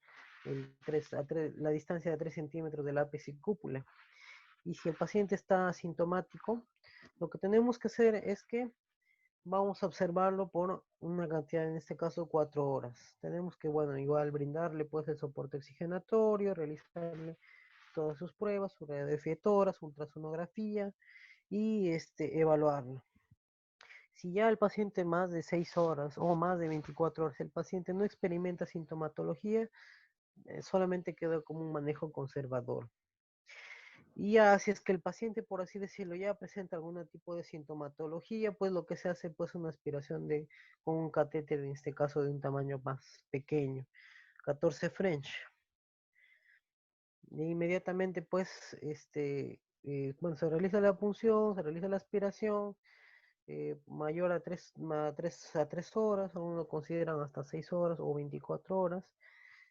la distancia de 3 centímetros del ápice y cúpula. Y si el paciente está asintomático, lo que tenemos que hacer es que vamos a observarlo por una cantidad, en este caso 4 horas. Tenemos que, bueno, igual brindarle pues el soporte oxigenatorio, realizarle todas sus pruebas, su radiografía de tórax, ultrasonografía y evaluarlo. Si ya el paciente más de 6 horas o más de 24 horas, el paciente no experimenta sintomatología, solamente queda como un manejo conservador. Y ya si es que el paciente, por así decirlo, ya presenta algún tipo de sintomatología, pues lo que se hace pues una aspiración con un catéter, en este caso de un tamaño más pequeño, 14 French. E inmediatamente pues bueno, se realiza la punción, se realiza la aspiración, mayor a 3 horas, algunos lo consideran hasta 6 horas o 24 horas.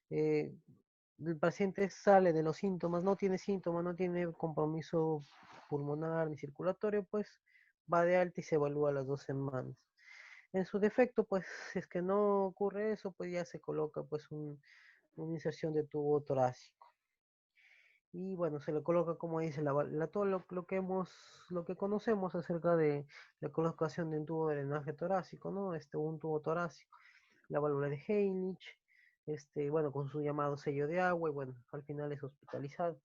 Eh, el paciente sale de los síntomas, no tiene síntomas, no tiene compromiso pulmonar ni circulatorio, pues va de alta y se evalúa a las 2 semanas. En su defecto, pues si es que no ocurre eso, pues ya se coloca pues una inserción de tubo torácico. y bueno, se le coloca, como dice, todo lo que conocemos acerca de la colocación de un tubo de drenaje torácico, ¿no? Un tubo torácico, la válvula de Heilig, bueno, con su llamado sello de agua, y bueno, al final es hospitalizado.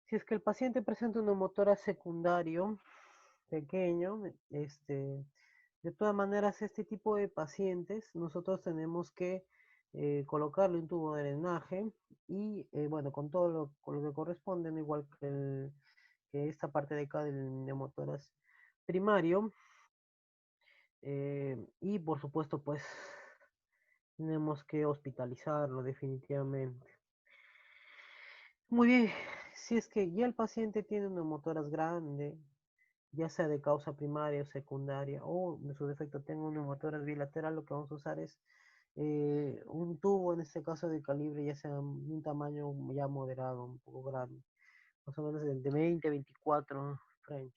Si es que el paciente presenta un neumotórax secundario pequeño, de todas maneras, este tipo de pacientes, nosotros tenemos que colocarle un tubo de drenaje y, bueno, con lo que corresponde, ¿no? Igual que esta parte de acá del neumotórax primario. Y por supuesto, pues tenemos que hospitalizarlo definitivamente. Muy bien, si es que ya el paciente tiene un neumotórax grande, ya sea de causa primaria o secundaria, o en su defecto tenga un neumotórax bilateral, lo que vamos a usar es un tubo, en este caso de calibre, ya sea un tamaño ya moderado, un poco grande, más o menos de 20 a 24 French.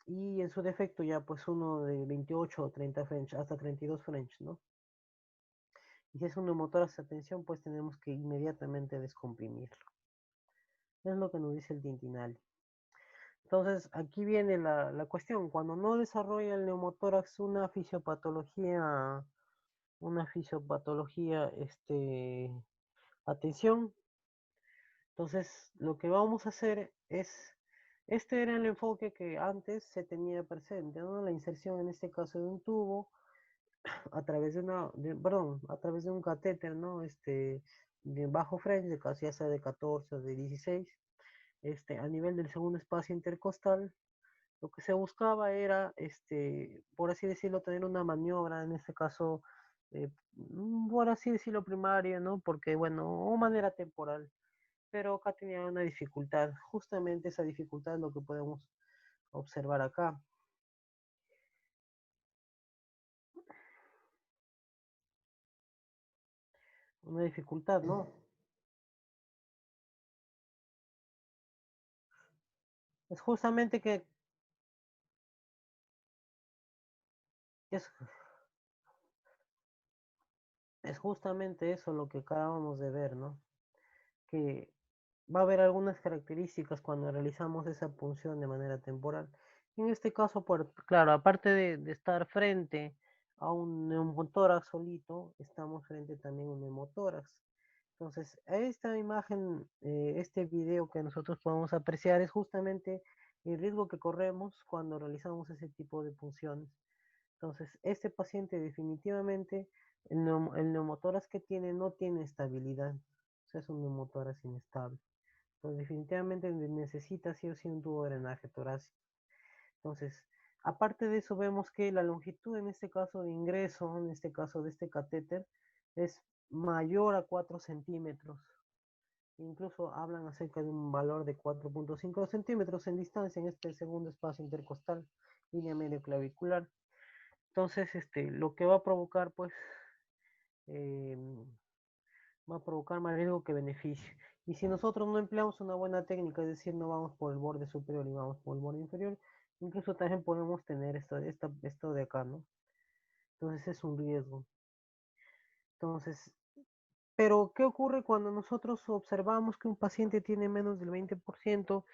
Y en su defecto ya pues uno de 28 o 30 French, hasta 32 French, ¿no? Y si es un neumotórax de tensión, pues tenemos que inmediatamente descomprimirlo. Es lo que nos dice el Tintinal. Entonces, aquí viene la cuestión. Cuando no desarrolla el neumotórax una fisiopatología, atención, entonces lo que vamos a hacer es, este era el enfoque que antes se tenía presente, ¿no? La inserción en este caso de un tubo a través perdón, a través de un catéter, ¿no? De bajo French, de casi ya sea de 14 o de 16, a nivel del segundo espacio intercostal. Lo que se buscaba era, por así decirlo, tener una maniobra, en este caso, por así decirlo, primaria, ¿no? Porque, bueno, o manera temporal, pero acá tenía una dificultad, justamente esa dificultad es lo que podemos observar acá, una dificultad, ¿no? Es justamente es, es justamente eso lo que acabamos de ver, ¿no? Que va a haber algunas características cuando realizamos esa punción de manera temporal. En este caso, claro, aparte de estar frente a un neumotórax solito, estamos frente también a un neumotórax. Entonces, esta imagen, este video que nosotros podemos apreciar es justamente el riesgo que corremos cuando realizamos ese tipo de punciones. Entonces, este paciente definitivamente, el neumotórax que tiene no tiene estabilidad. O sea, es un neumotórax inestable. Entonces, definitivamente necesita sí o sí un tubo de drenaje torácico. Entonces, aparte de eso, vemos que la longitud en este caso de ingreso, en este caso de este catéter, es mayor a 4 centímetros. Incluso hablan acerca de un valor de 4.5 centímetros en distancia en este segundo espacio intercostal, línea medio clavicular. Entonces, lo que va a provocar, pues, eh, va a provocar más riesgo que beneficio. Y si nosotros no empleamos una buena técnica, es decir, no vamos por el borde superior y vamos por el borde inferior, incluso también podemos tener esto de acá, ¿no? Entonces es un riesgo. Entonces, pero ¿qué ocurre cuando nosotros observamos que un paciente tiene menos del 20%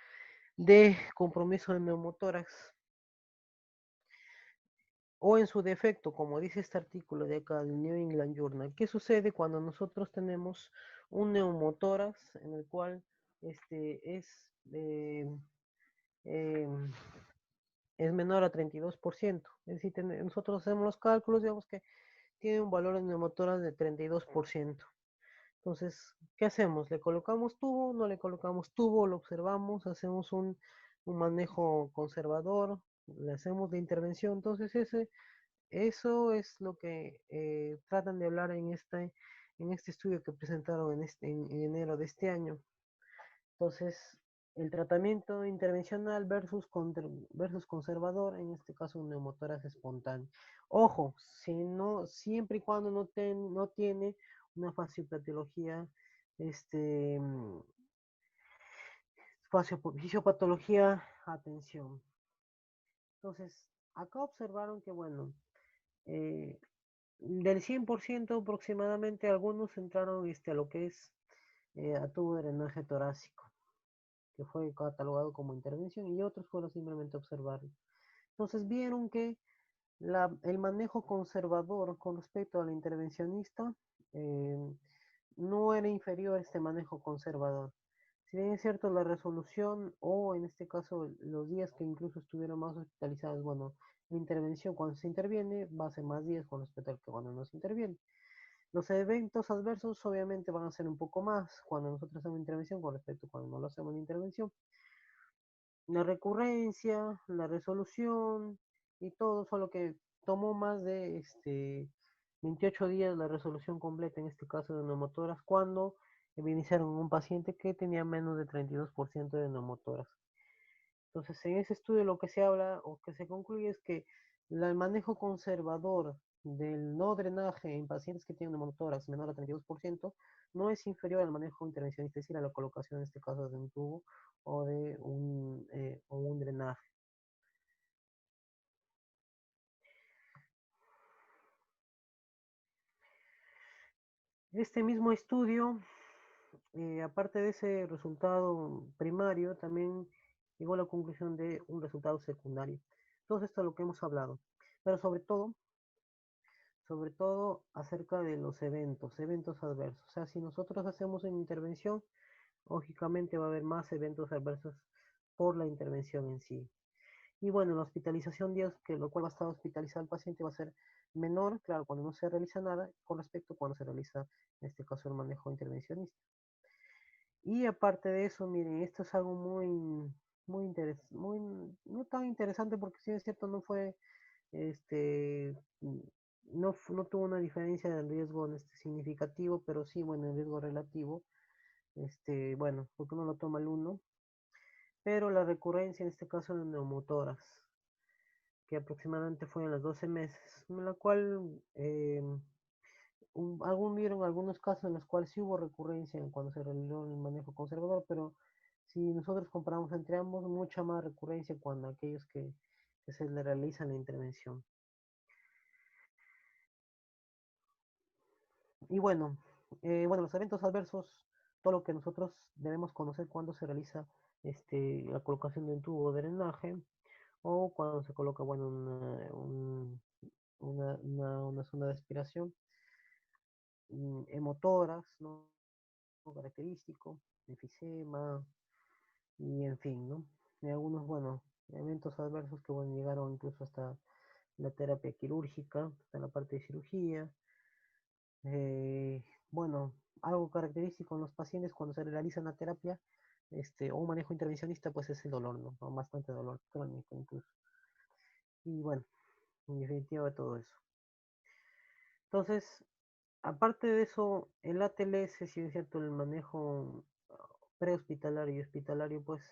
de compromiso de neumotórax? O en su defecto, como dice este artículo de acá del New England Journal, ¿qué sucede cuando nosotros tenemos un neumotórax en el cual eh, eh, es menor a 32%? Es decir, nosotros hacemos los cálculos, digamos que tiene un valor en neumotórax de 32%. Entonces, ¿qué hacemos? ¿Le colocamos tubo? ¿No le colocamos tubo? ¿Lo observamos? ¿Hacemos un manejo conservador? ¿Le hacemos de intervención? Entonces, eso es lo que tratan de hablar en este estudio que presentaron en enero de este año. Entonces, el tratamiento intervencional versus conservador, en este caso un neumotórax espontáneo. Ojo, siempre y cuando no tiene una fisiopatología, este, fisiopatología, atención. Entonces, acá observaron que, bueno, del 100% aproximadamente algunos entraron a lo que es a tubo de drenaje torácico, que fue catalogado como intervención y otros fueron simplemente observarlo. Entonces vieron que el manejo conservador con respecto al intervencionista eh, no era inferior a este manejo conservador. Si bien es cierto, la resolución o en este caso los días que incluso estuvieron más hospitalizados, bueno, la intervención cuando se interviene va a ser más días con respecto al que cuando no se interviene. Los eventos adversos obviamente van a ser un poco más cuando nosotros hacemos intervención con respecto a cuando no lo hacemos la intervención. La recurrencia, la resolución y todo, solo que tomó más de 28 días la resolución completa en este caso de neumotoras cuando iniciaron un paciente que tenía menos de 32% de neumotoras. Entonces, en ese estudio lo que se habla o que se concluye es que el manejo conservador del no drenaje en pacientes que tienen neumotórax menor a 32% no es inferior al manejo intervencionista, es decir, a la colocación en este caso de un tubo o de un drenaje. Este mismo estudio, aparte de ese resultado primario, también llegó a la conclusión de un resultado secundario. Todo esto es lo que hemos hablado, pero sobre todo acerca de los eventos adversos. O sea, si nosotros hacemos una intervención, lógicamente va a haber más eventos adversos por la intervención en sí. Y bueno, la hospitalización días, que lo cual va a estar hospitalizado el paciente, va a ser menor, claro, cuando no se realiza nada, con respecto a cuando se realiza, en este caso, el manejo intervencionista. Y aparte de eso, miren, esto es algo no tan interesante porque si es cierto, no fue este, no tuvo una diferencia de riesgo significativo, pero sí, bueno, el riesgo relativo, bueno, porque uno lo toma el uno, pero la recurrencia en este caso de neumotoras, que aproximadamente fue en las 12 meses, en la cual vieron algunos casos en los cuales sí hubo recurrencia cuando se realizó el manejo conservador, pero si nosotros comparamos entre ambos, mucha más recurrencia cuando aquellos que se le realizan la intervención. Y bueno, los eventos adversos, todo lo que nosotros debemos conocer cuando se realiza la colocación de un tubo de drenaje o cuando se coloca, bueno, una sonda de aspiración, hemotórax, ¿no? Característico, enfisema y en fin, ¿no? Y algunos, bueno, eventos adversos que, bueno, llegaron incluso hasta la terapia quirúrgica, hasta la parte de cirugía. Eh, bueno, algo característico en los pacientes cuando se realiza una terapia o un manejo intervencionista, pues es el dolor, ¿no? Bastante dolor crónico incluso. Y bueno, en definitiva todo eso. Entonces, aparte de eso, el ATLS, si es cierto, el manejo prehospitalario y hospitalario, pues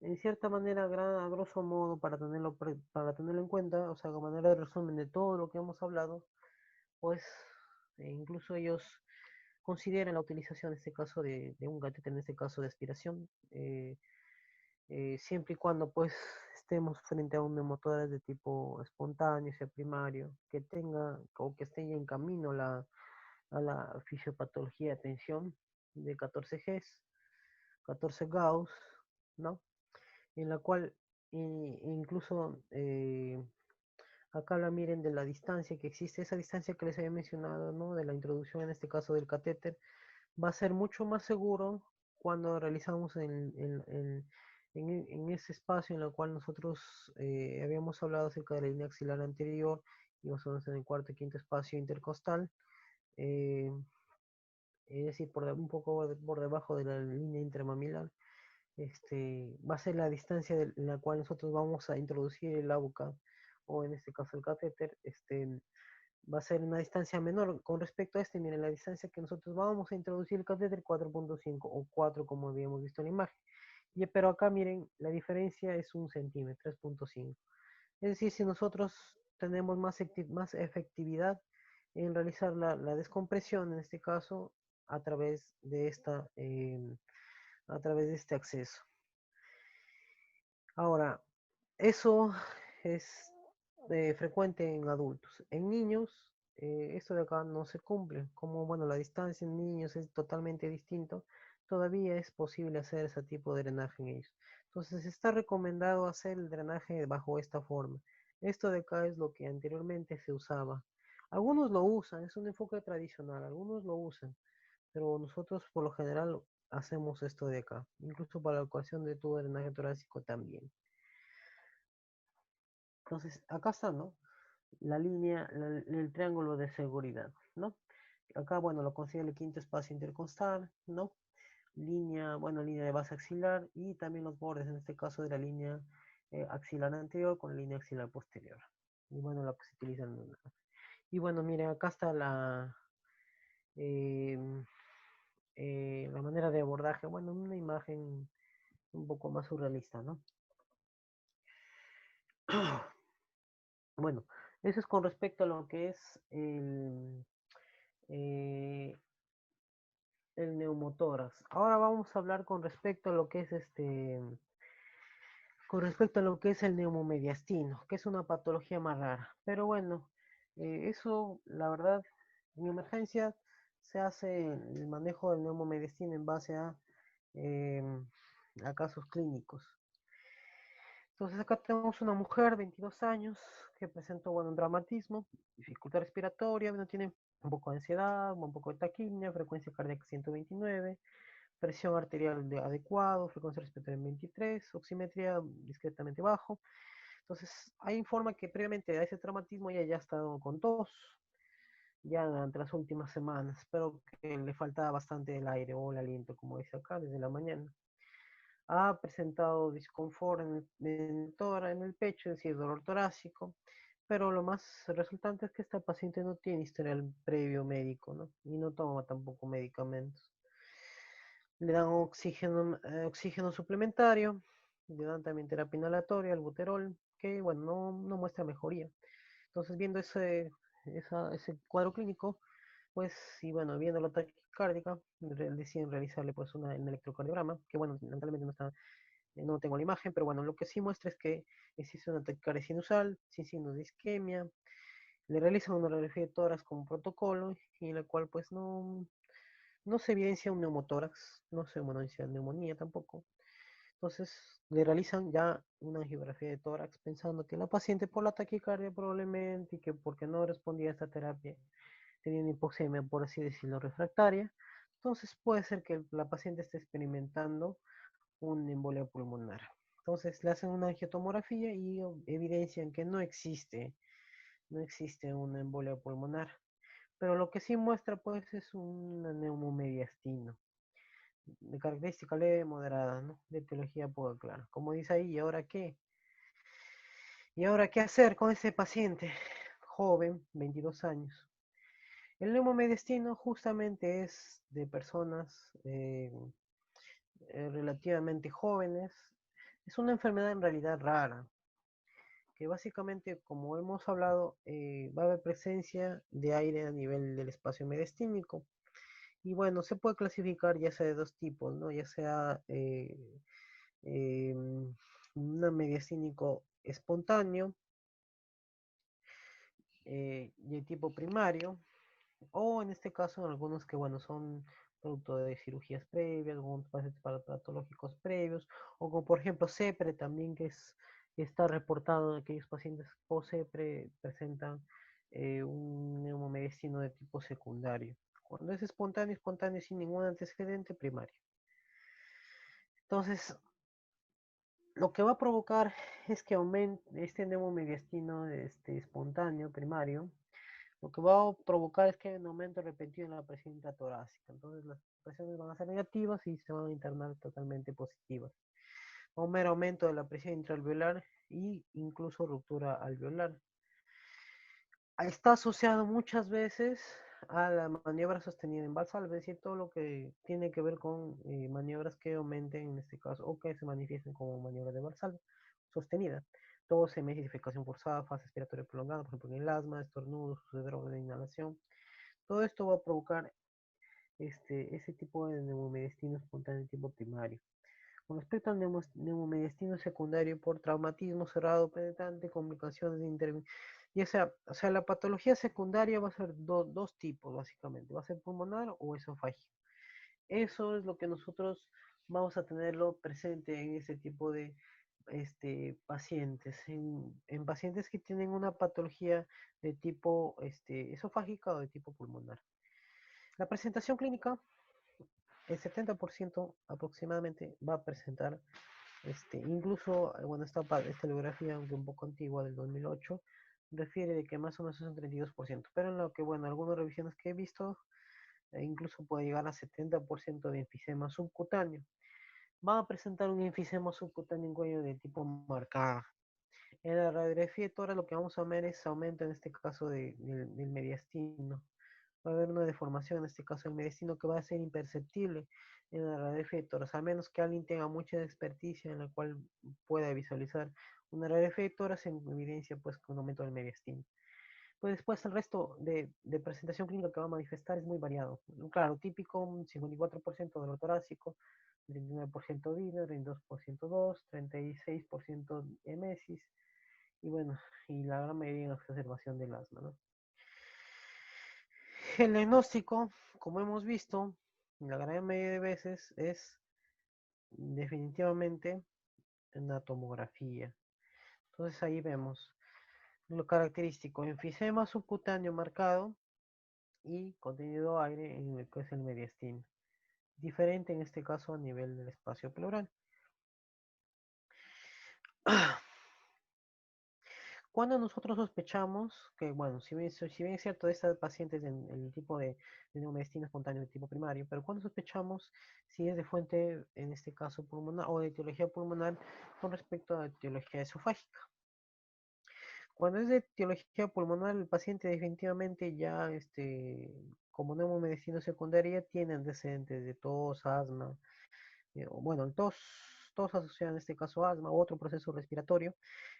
en cierta manera, a grosso modo, para tenerlo en cuenta, o sea, de manera de resumen de todo lo que hemos hablado, pues incluso ellos consideran la utilización en este caso de un catéter, en este caso de aspiración, siempre y cuando pues estemos frente a un neumotórax de tipo espontáneo, sea primario, que tenga o que esté ya en camino a la fisiopatología de tensión de 14 Gs, 14 Gauss, ¿no? En la cual incluso acá la miren de la distancia que existe, esa distancia que les había mencionado, ¿no? De la introducción, en este caso del catéter, va a ser mucho más seguro cuando realizamos en ese espacio en el cual nosotros habíamos hablado acerca de la línea axilar anterior y más o menos en el cuarto y quinto espacio intercostal, eh, es decir, un poco por debajo de la línea intermamilar. Va a ser la distancia en la cual nosotros vamos a introducir el AUCA o en este caso el catéter, va a ser una distancia menor con respecto a miren, la distancia que nosotros vamos a introducir el catéter 4.5 o 4 como habíamos visto en la imagen. Pero acá miren, la diferencia es 1 centímetro, 3.5. Es decir, si nosotros tenemos más efectividad en realizar la descompresión, en este caso, a través de a través de este acceso. Ahora, eso es frecuente en adultos. En niños esto de acá no se cumple. Como, bueno, la distancia en niños es totalmente distinto, todavía es posible hacer ese tipo de drenaje en ellos. Entonces, está recomendado hacer el drenaje bajo esta forma. Esto de acá es lo que anteriormente se usaba. Algunos lo usan, es un enfoque tradicional, algunos lo usan, pero nosotros por lo general hacemos esto de acá, incluso para la ecuación de tubo de drenaje torácico también. Entonces, acá está, ¿no? La línea, el triángulo de seguridad, ¿no? Acá, bueno, lo consigue el quinto espacio intercostal, ¿no? Línea, bueno, línea de base axilar y también los bordes, en este caso de la línea axilar anterior con la línea axilar posterior. Y bueno, lo que se utiliza y bueno, miren, acá está eh, la manera de abordaje, bueno, una imagen un poco más surrealista, ¿no? Bueno, eso es con respecto a lo que es eh, el neumotórax. Ahora vamos a hablar con respecto a lo que es con respecto a lo que es el neumomediastino, que es una patología más rara. Pero bueno, eso, la verdad, en emergencia se hace el manejo del neumomediastino en base a casos clínicos. Entonces acá tenemos una mujer, 22 años, que presentó, bueno, un traumatismo, dificultad respiratoria, bueno, tiene un poco de ansiedad, un poco de taquimia, frecuencia cardíaca 129, presión arterial adecuado, frecuencia respiratoria en 23, oximetría discretamente bajo. Entonces, ahí informa que previamente a ese traumatismo ya ha estado con tos, ya durante las últimas semanas, pero que le faltaba bastante el aire o el aliento, como dice acá, desde la mañana. Ha presentado disconfort en el pecho, es decir, dolor torácico, pero lo más resultante es que esta paciente no tiene historial previo médico, ¿no? Y no toma tampoco medicamentos. Le dan oxígeno suplementario, le dan también terapia inhalatoria, el buterol, que bueno, no muestra mejoría. Entonces, viendo ese cuadro clínico, pues, y bueno, viendo la taquicárdica, deciden realizarle pues un electrocardiograma, que bueno, lamentablemente no tengo la imagen, pero bueno, lo que sí muestra es que existe una taquicardia sinusal, sin signos de isquemia, le realizan una radiografía de tórax como protocolo, y en la cual pues no se evidencia un neumotórax, no se evidencia neumonía tampoco. Entonces le realizan ya una angiografía de tórax pensando que la paciente por la taquicardia probablemente y que porque no respondía a esta terapia tenía una hipoxemia, por así decirlo, refractaria. Entonces puede ser que la paciente esté experimentando una embolia pulmonar. Entonces le hacen una angiotomografía y evidencian que no existe una embolia pulmonar. Pero lo que sí muestra pues es un neumomediastino de característica leve, moderada, ¿no? De etiología poco clara. Como dice ahí, ¿y ahora qué? ¿Y ahora qué hacer con ese paciente joven, 22 años? El neumomediastino justamente es de personas relativamente jóvenes. Es una enfermedad en realidad rara, que básicamente, como hemos hablado, va a haber presencia de aire a nivel del espacio mediastínico. Y bueno, se puede clasificar ya sea de dos tipos, ¿no? Ya sea un mediastínico espontáneo de tipo primario, o en este caso algunos que, bueno, son producto de cirugías previas, algunos pacientes patológicos previos, o como por ejemplo CEPRE también, está reportado en aquellos pacientes post-CEPRE presentan un neumomediastino de tipo secundario. Cuando es espontáneo, espontáneo sin ningún antecedente primario. Entonces, lo que va a provocar es que aumente este neumomediastino espontáneo primario. Lo que va a provocar es que hay un aumento repentino en la presión intratorácica. Entonces las presiones van a ser negativas y se van a internar totalmente positivas. Un mero aumento de la presión intraalveolar e incluso ruptura alveolar. Está asociado muchas veces a la maniobra sostenida en Valsalva, es decir, todo lo que tiene que ver con maniobras que aumenten en este caso o que se manifiesten como maniobra de Valsalva sostenida. Todo semidesificación forzada, fase respiratoria prolongada, por ejemplo en el asma, estornudos, uso de drogas de inhalación. Todo esto va a provocar ese tipo de neumomediastino espontáneo tipo primario. Con respecto al neumomediastino secundario por traumatismo cerrado penetrante, complicaciones de intervención, y o sea, la patología secundaria va a ser dos tipos, básicamente, va a ser pulmonar o esofágica. Eso es lo que nosotros vamos a tenerlo presente en este tipo de pacientes, en pacientes que tienen una patología de tipo esofágica o de tipo pulmonar. La presentación clínica, el 70% aproximadamente va a presentar, incluso, bueno, esta bibliografía, aunque un poco antigua, del 2008, refiere de que más o menos es un 32%, pero en lo que, bueno, algunas revisiones que he visto, incluso puede llegar a 70% de enfisema subcutáneo. Va a presentar un enfisema subcutáneo en cuello de tipo marcada. En la radiografía de tórax lo que vamos a ver es aumento en este caso del mediastino. Va a haber una deformación en este caso del mediastino que va a ser imperceptible en la radiografía de tórax, a menos que alguien tenga mucha experticia en la cual pueda visualizar una radiografía de tórax en evidencia pues con un aumento del mediastino. Pues después el resto de presentación clínica que va a manifestar es muy variado. Claro, típico, un 54% de lo torácico, 39% DINA, 32% DOS, 36% emesis, y bueno, y la gran mayoría en exacerbación del asma, ¿no? El diagnóstico, como hemos visto, la gran mayoría de veces es definitivamente una tomografía. Entonces ahí vemos lo característico, enfisema subcutáneo marcado y contenido aire en el que es el mediastino. Diferente en este caso a nivel del espacio pleural. Cuando nosotros sospechamos que, bueno, si bien es cierto, estas pacientes en el tipo de neumedestino espontáneo de tipo primario, pero cuando sospechamos si es de fuente, en este caso pulmonar, o de etiología pulmonar con respecto a etiología esofágica. Cuando es de etiología pulmonar, el paciente definitivamente ya, como neumedestino secundaria, tiene antecedentes de tos, asma, bueno, tos asociada en este caso a asma u otro proceso respiratorio,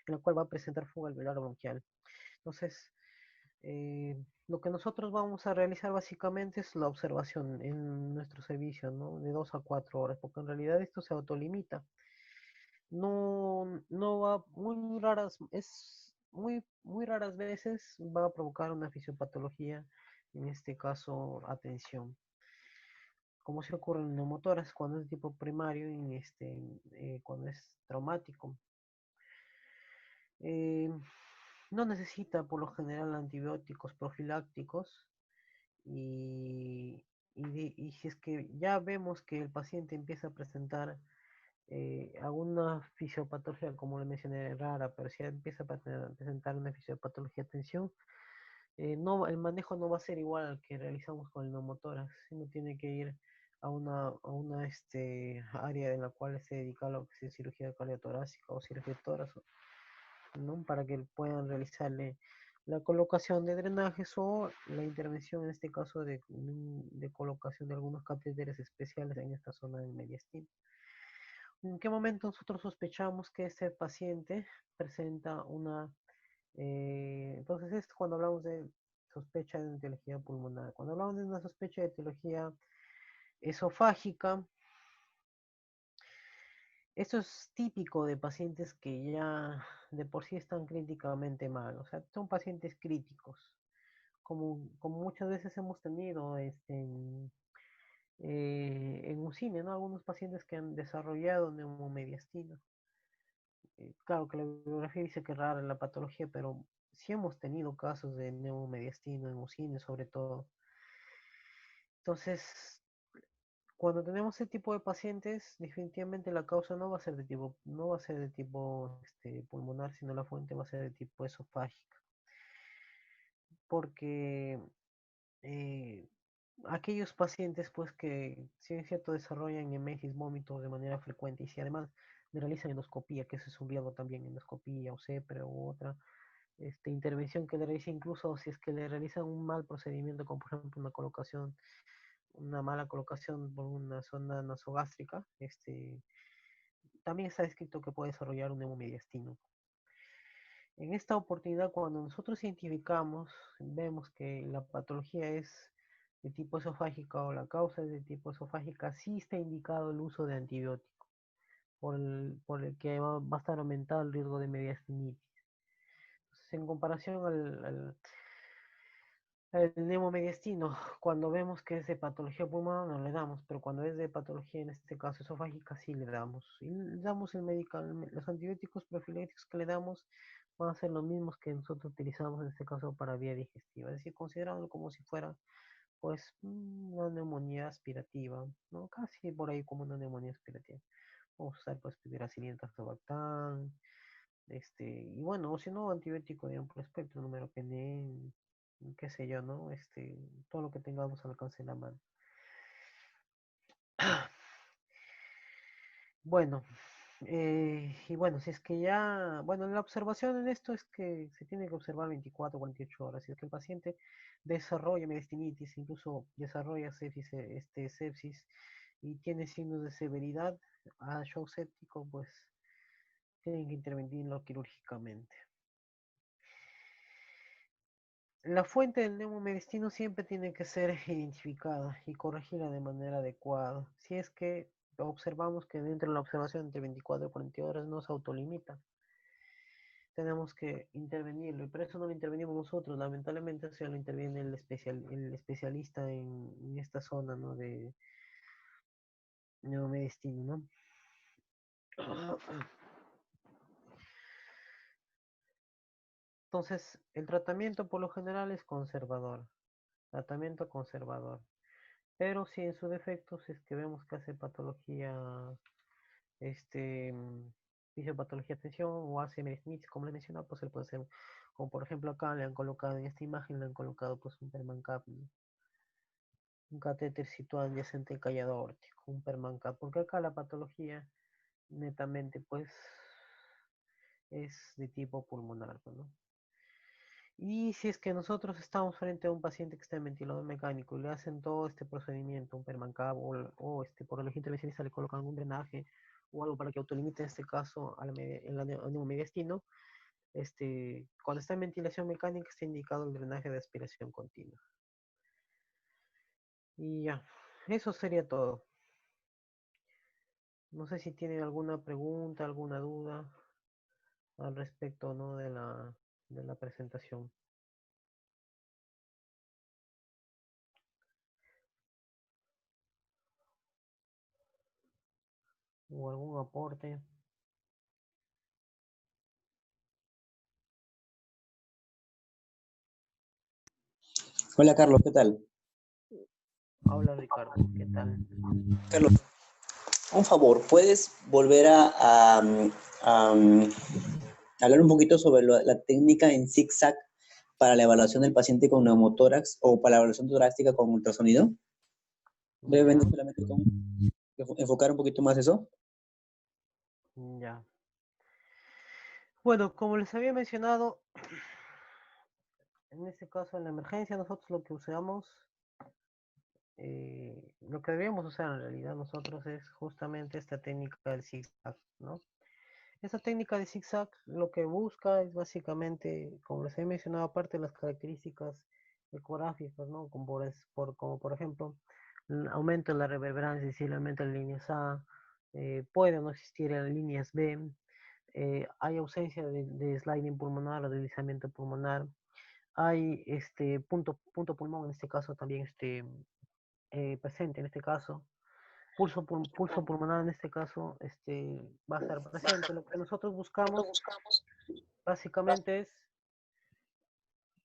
en el cual va a presentar fuga alveolar bronquial. Entonces, lo que nosotros vamos a realizar básicamente es la observación en nuestro servicio, ¿no? De 2 a 4 horas, porque en realidad esto se autolimita. No va, muy raras, es muy raras veces va a provocar una fisiopatología, en este caso, atención. Como se ocurre en neumotoras cuando es de tipo primario y cuando es traumático. Eh, no necesita por lo general antibióticos profilácticos y, y si es que ya vemos que el paciente empieza a presentar alguna fisiopatología, como le mencioné, rara, pero si ya empieza a presentar una fisiopatología de tensión, no, el manejo no va a ser igual al que realizamos con el neumotórax, sino tiene que ir a una área en la cual se dedica a lo que es cirugía cardiotorácica o cirugía de tórax, ¿no? Para que puedan realizarle la colocación de drenajes o la intervención, en este caso, de colocación de algunos catéteres especiales en esta zona del mediastino. ¿En qué momento nosotros sospechamos que este paciente presenta una... entonces es cuando hablamos de sospecha de etiología pulmonar. Cuando hablamos de una sospecha de etiología esofágica, esto es típico de pacientes que ya de por sí están críticamente mal, o sea, son pacientes críticos, como muchas veces hemos tenido en UCINE, ¿no? Algunos pacientes que han desarrollado neumomediastino. Claro que la bibliografía dice que es rara la patología, pero sí hemos tenido casos de neumomediastino en UCINE sobre todo. Entonces, cuando tenemos este tipo de pacientes, definitivamente la causa no va a ser de tipo pulmonar, sino la fuente va a ser de tipo esofágica. Porque eh, aquellos pacientes, pues que, si es cierto, desarrollan emesis, vómitos de manera frecuente y si además realizan endoscopía, que eso es un riesgo también, endoscopía o CEPRE u otra intervención que le realice, incluso si es que le realizan un mal procedimiento, como por ejemplo una mala colocación por una zona nasogástrica, también está descrito que puede desarrollar un hemomediastino. En esta oportunidad, cuando nosotros identificamos, vemos que la patología es de tipo esofágica o la causa es de tipo esofágica, sí está indicado el uso de antibiótico. por el que va a estar aumentado el riesgo de mediastinitis. Entonces, en comparación al neumomediastino, cuando vemos que es de patología pulmonar no le damos, pero cuando es de patología, en este caso esofágica, sí le damos. Y le damos los antibióticos profilácticos que le damos van a ser los mismos que nosotros utilizamos en este caso para vía digestiva, es decir, considerándolo como si fuera pues una neumonía aspirativa, ¿no? Casi por ahí como una neumonía aspirativa. Vamos a usar pues piperacilina, tazobactam, y bueno, o si no, antibiótico de amplio espectro, número PN, qué sé yo, ¿no? Todo lo que tengamos al alcance de la mano. Bueno, y bueno, si es que ya, bueno, la observación en esto es que se tiene que observar 24 o 48 horas. Si es que el paciente desarrolla mediastinitis, incluso desarrolla sepsis y tiene signos de severidad a shock séptico, pues tienen que intervenirlo quirúrgicamente. La fuente del neumomedistino siempre tiene que ser identificada y corregida de manera adecuada. Si es que observamos que dentro de la observación entre 24 y 40 horas no se autolimita, tenemos que intervenirlo. Y por eso no lo intervenimos nosotros, lamentablemente, o sea, lo interviene el especialista en esta zona, ¿no? De neumomedistino, ¿no? Entonces, el tratamiento por lo general es conservador, tratamiento conservador. Pero si en su defecto, si es que vemos que hace patología, este, fisiopatología de atención o hace merismitis, como les mencionaba, pues él puede ser, como por ejemplo acá le han colocado en esta imagen, le han colocado pues un permancap, ¿no? Un catéter situado adyacente al callado aórtico, un permancap, porque acá la patología netamente pues es de tipo pulmonar, ¿no? Y si es que nosotros estamos frente a un paciente que está en ventilador mecánico y le hacen todo este procedimiento, un permancab por el intervencionista le colocan un drenaje o algo para que autolimite en este caso al neumomediastino, cuando está en ventilación mecánica está indicado el drenaje de aspiración continua. Y ya, eso sería todo. No sé si tienen alguna pregunta, alguna duda al respecto, ¿no? de la presentación o algún aporte. Hola Carlos, ¿qué tal? Habla Ricardo, ¿qué tal? Carlos, un favor, ¿puedes volver a hablar un poquito sobre la técnica en zigzag para la evaluación del paciente con neumotórax o para la evaluación torácica con ultrasonido? Brevemente, Ya, solamente con enfocar un poquito más eso. ya. Bueno, como les había mencionado, en este caso en la emergencia nosotros lo que usamos, lo que deberíamos usar en realidad nosotros es justamente esta técnica del zigzag, ¿no? Esta técnica de zigzag lo que busca es básicamente, como les he mencionado, aparte de las características ecográficas, ¿no? Como por ejemplo, el aumento de la reverberancia, es decir, el aumento de líneas A, puede no existir en líneas B, hay ausencia de sliding pulmonar o deslizamiento pulmonar, hay punto pulmón, en este caso también presente, en este caso, pulso pulmonar, en este caso, va a estar presente. Lo que nosotros buscamos básicamente es,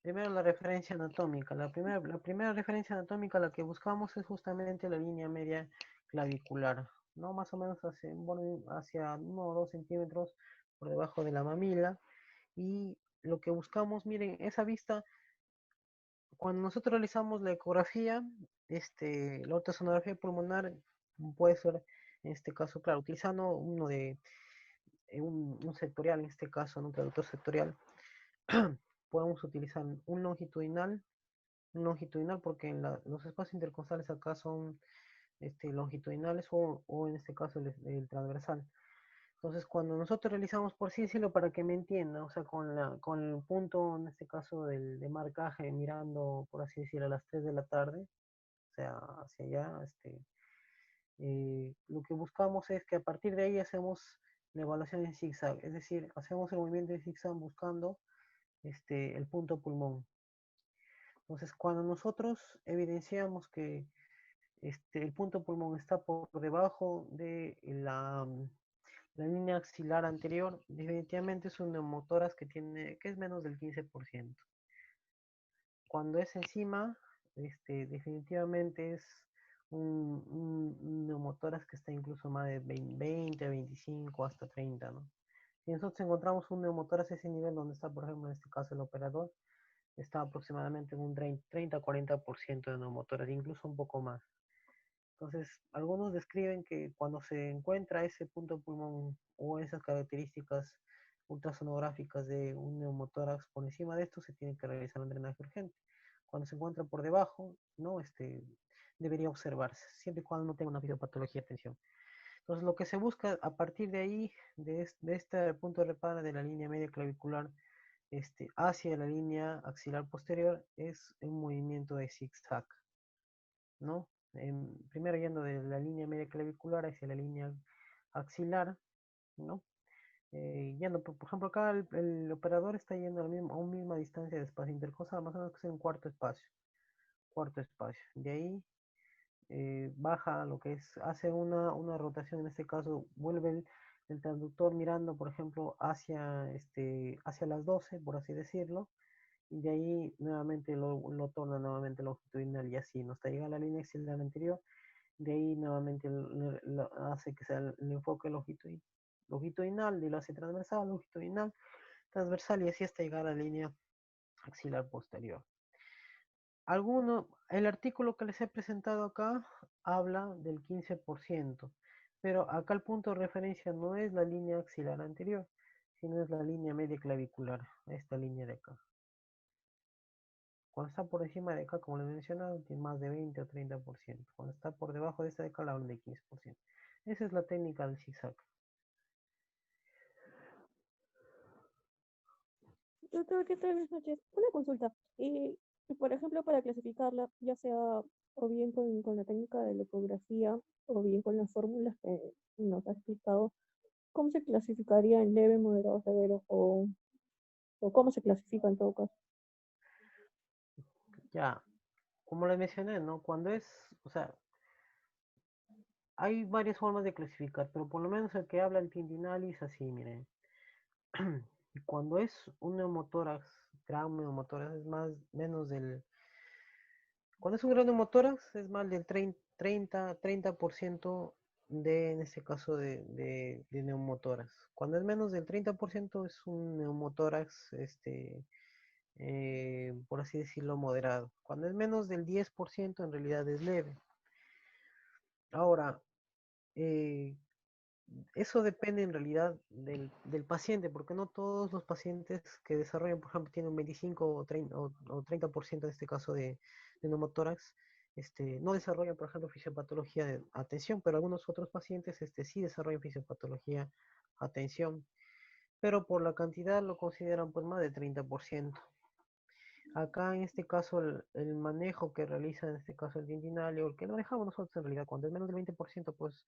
primero, la referencia anatómica. La primera referencia anatómica la que buscamos es justamente la línea media clavicular, ¿no? Más o menos hacia 1 o 2 centímetros por debajo de la mamila. Y lo que buscamos, miren, esa vista, cuando nosotros realizamos la ecografía, la ultrasonografía pulmonar puede ser, en este caso, claro, utilizando un sectorial, en este caso, un traductor sectorial, podemos utilizar un longitudinal porque los espacios intercostales acá son longitudinales o en este caso el transversal. Entonces, cuando nosotros realizamos, por sí decirlo, para que me entienda, o sea, con el punto, en este caso, de marcaje, mirando, por así decirlo, a las 3 de la tarde, o sea, hacia allá, lo que buscamos es que a partir de ahí hacemos la evaluación en zigzag, es decir, hacemos el movimiento en zigzag buscando el punto pulmón. Entonces, cuando nosotros evidenciamos que el punto pulmón está por debajo de la línea axilar anterior, definitivamente es un neumotórax que es menos del 15%. Cuando es encima, definitivamente es un neumotórax que está incluso más de 20, 25, hasta 30, ¿no? Si nosotros encontramos un neumotórax a ese nivel donde está, por ejemplo, en este caso el operador, está aproximadamente en un 30-40% de neumotórax, incluso un poco más. Entonces, algunos describen que cuando se encuentra ese punto pulmón o esas características ultrasonográficas de un neumotórax por encima de esto, se tiene que realizar un drenaje urgente. Cuando se encuentra por debajo, no, debería observarse, siempre y cuando no tenga una fisiopatología de tensión. Entonces, lo que se busca a partir de ahí, de este punto de reparo de la línea media clavicular hacia la línea axilar posterior, es un movimiento de zigzag, ¿no? Primero yendo de la línea media clavicular hacia la línea axilar, ¿no? Yendo, por ejemplo, acá el operador está yendo a una misma distancia de espacio intercostal, más o menos que es un cuarto espacio. De ahí baja lo que es, hace una rotación, en este caso vuelve el transductor mirando, por ejemplo, hacia las 12, por así decirlo, y de ahí nuevamente lo torna nuevamente longitudinal y así, ¿no? Hasta llegar a la línea axilar anterior, de ahí nuevamente hace que sea el enfoque longitudinal, y lo hace transversal, longitudinal, transversal y así hasta llegar a la línea axilar posterior. El artículo que les he presentado acá habla del 15%, pero acá el punto de referencia no es la línea axilar anterior, sino es la línea media clavicular, esta línea de acá. Cuando está por encima de acá, como les he mencionado, tiene más de 20 o 30%. Cuando está por debajo de esta de acá, la hablan de 15%. Esa es la técnica del zigzag. Doctor, ¿qué tal? Buenas noches. Una consulta. Y, por ejemplo, para clasificarla, ya sea o bien con la técnica de la ecografía o bien con las fórmulas que nos ha explicado, ¿cómo se clasificaría en leve, moderado, severo o cómo se clasifica en todo caso? Ya, como les mencioné, ¿no? O sea, hay varias formas de clasificar, pero por lo menos el que habla el Tindinalis, así, miren. Cuando es un neumotórax, gran neumotórax, es cuando es un gran neumotórax, es más del 30% en este caso, de neumotórax. Cuando es menos del 30% es un neumotórax, por así decirlo, moderado. Cuando es menos del 10%, en realidad es leve. Ahora, eso depende en realidad del paciente, porque no todos los pacientes que desarrollan, por ejemplo, tienen un 25 o 30% en este caso de neumotórax, no desarrollan, por ejemplo, fisiopatología de atención, pero algunos otros pacientes sí desarrollan fisiopatología atención, pero por la cantidad lo consideran pues más de 30%. Acá en este caso el manejo que realiza en este caso el Tintinale, o el que lo manejamos nosotros en realidad, cuando es menos del 20%, pues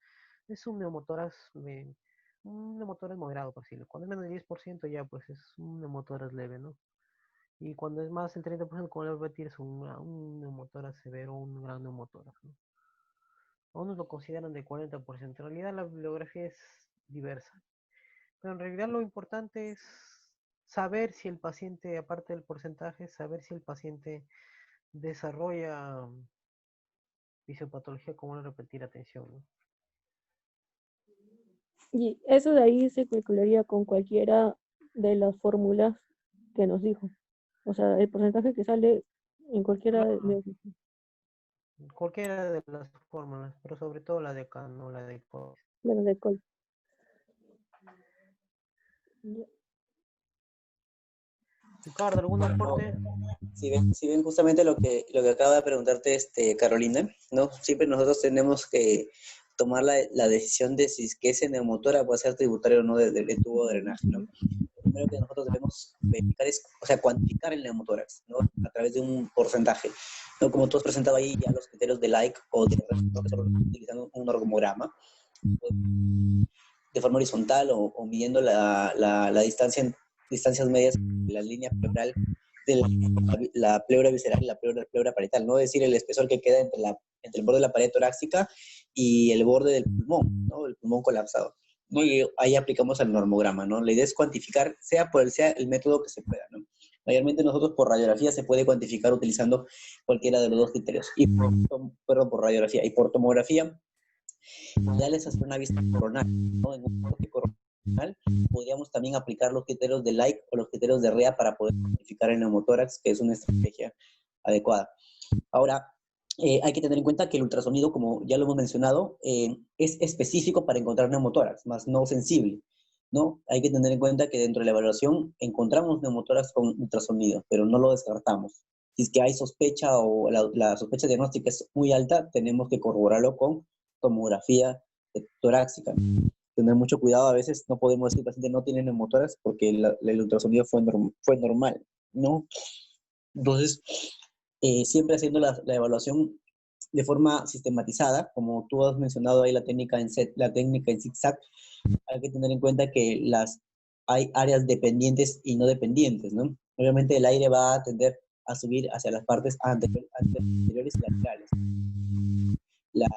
es un neumotórax moderado, por decirlo. Cuando es menos del 10% ya pues es un neumotórax leve, ¿no? Y cuando es más del 30%, como les repetir, es un neumotórax severo, un gran neumotórax, ¿no? Unos lo consideran de 40%. En realidad la bibliografía es diversa. Pero en realidad lo importante es saber si el paciente, aparte del porcentaje, saber si el paciente desarrolla fisiopatología, como no repetir atención, ¿no? Y eso de ahí se calcularía con cualquiera de las fórmulas que nos dijo. O sea, el porcentaje que sale en cualquiera Claro, cualquiera de las fórmulas, pero sobre todo la de acá, no la de COVID. de los de Col. Ricardo, ¿algún aporte? Si ven justamente lo que acaba de preguntarte Carolina, ¿no? Siempre nosotros tenemos que tomar la decisión de si es que ese neumotórax va a ser tributario o no del tubo de drenaje, ¿no? primero que nosotros debemos verificar es, o sea, cuantificar el neumotórax, ¿no? A través de un porcentaje. ¿No? Como tú has presentado ahí ya los criterios de Like o de profesor utilizando un normograma, de forma horizontal o midiendo la distancia, distancias medias de la línea pleural de la pleura visceral y la pleura parietal, no es decir, el espesor que queda entre el borde de la pared torácica y el borde del pulmón, ¿no? El pulmón colapsado. ¿No? Y ahí aplicamos el normograma, ¿no? La idea es cuantificar, sea el método que se pueda, ¿no? Mayormente nosotros por radiografía se puede cuantificar utilizando cualquiera de los dos criterios, y por radiografía, y por tomografía, ideal es hacer una vista coronal, ¿no? En un corte coronal podríamos también aplicar los criterios de Like o los criterios de REA para poder cuantificar el neumotórax, que es una estrategia adecuada. Ahora, hay que tener en cuenta que el ultrasonido, como ya lo hemos mencionado, es específico para encontrar neumotórax, más no sensible, ¿no? Hay que tener en cuenta que dentro de la evaluación encontramos neumotórax con ultrasonido, pero no lo descartamos. Si es que hay sospecha o la sospecha diagnóstica es muy alta, tenemos que corroborarlo con tomografía torácica. Tener mucho cuidado, a veces no podemos decir que el paciente no tiene neumotórax porque el ultrasonido fue normal, ¿no? Entonces, siempre haciendo la evaluación de forma sistematizada, como tú has mencionado ahí la técnica en zigzag, hay que tener en cuenta que hay áreas dependientes y no dependientes, ¿no? Obviamente el aire va a tender a subir hacia las partes anteriores y laterales. La,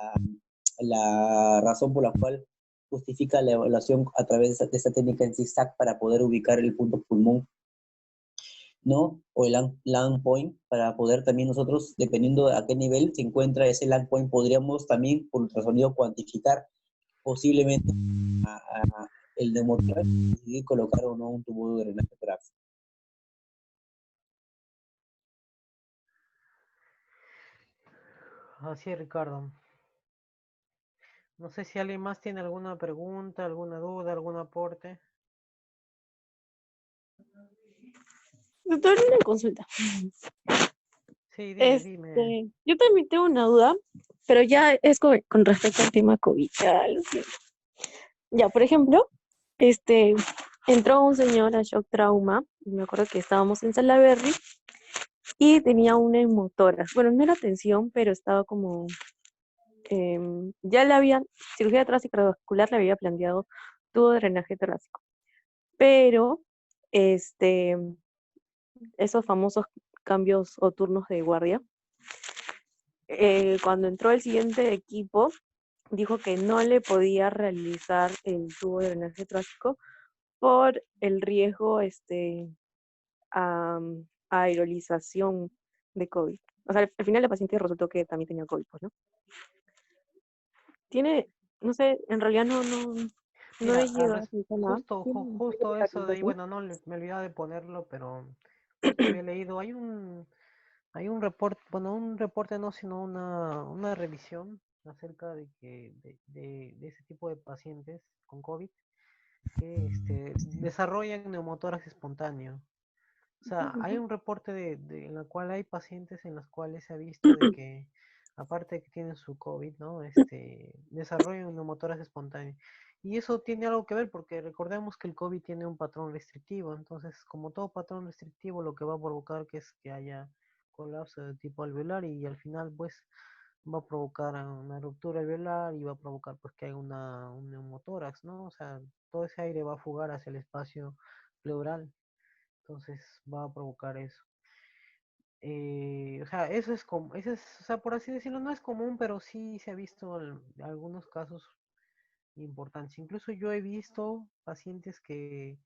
la razón por la cual justifica la evaluación a través de esta técnica en zigzag para poder ubicar el punto pulmón, ¿no? O el land point, para poder también nosotros, dependiendo a qué nivel se encuentra ese land point, podríamos también por ultrasonido cuantificar posiblemente el neumotórax y decidir colocar o no un tubo de drenaje torácico. Así es, Ricardo. No sé si alguien más tiene alguna pregunta, alguna duda, algún aporte. Doctor, una consulta. Sí, dime. Yo también tengo una duda, pero ya es con respecto al tema COVID. Ya, lo siento. Ya, por ejemplo, entró un señor a shock trauma. Me acuerdo que estábamos en Salaberry y tenía una neumotórax. Bueno, no era tensión, pero estaba como ya le habían, cirugía torácica cardiovascular le había planteado tubo de drenaje torácico. Pero, esos famosos cambios o turnos de guardia, cuando entró el siguiente equipo, dijo que no le podía realizar el tubo de drenaje torácico por el riesgo, a aerolización de COVID. O sea, al final la paciente resultó que también tenía COVID, pues, ¿no? Tiene, no sé, en realidad no Mira, he llegado a pensar nada. justo La eso de ahí, presentación. bueno, no me olvidaba de ponerlo, pero justo había leído, hay un reporte, bueno, un reporte no, sino una revisión acerca de que de ese tipo de pacientes con COVID que desarrollan neumotórax espontáneo. O sea, hay un reporte en la cual hay pacientes en los cuales se ha visto de que, aparte de que tienen su COVID, ¿no? Desarrollan un neumotórax espontáneo. Y eso tiene algo que ver porque recordemos que el COVID tiene un patrón restrictivo. Entonces, como todo patrón restrictivo, lo que va a provocar que es que haya colapso de tipo alveolar y al final, pues, va a provocar una ruptura alveolar y va a provocar, pues, que haya un neumotórax, ¿no? O sea, todo ese aire va a fugar hacia el espacio pleural. Entonces va a provocar eso. O sea, o sea, por así decirlo, no es común, pero sí se ha visto algunos casos importantes. Incluso yo he visto pacientes que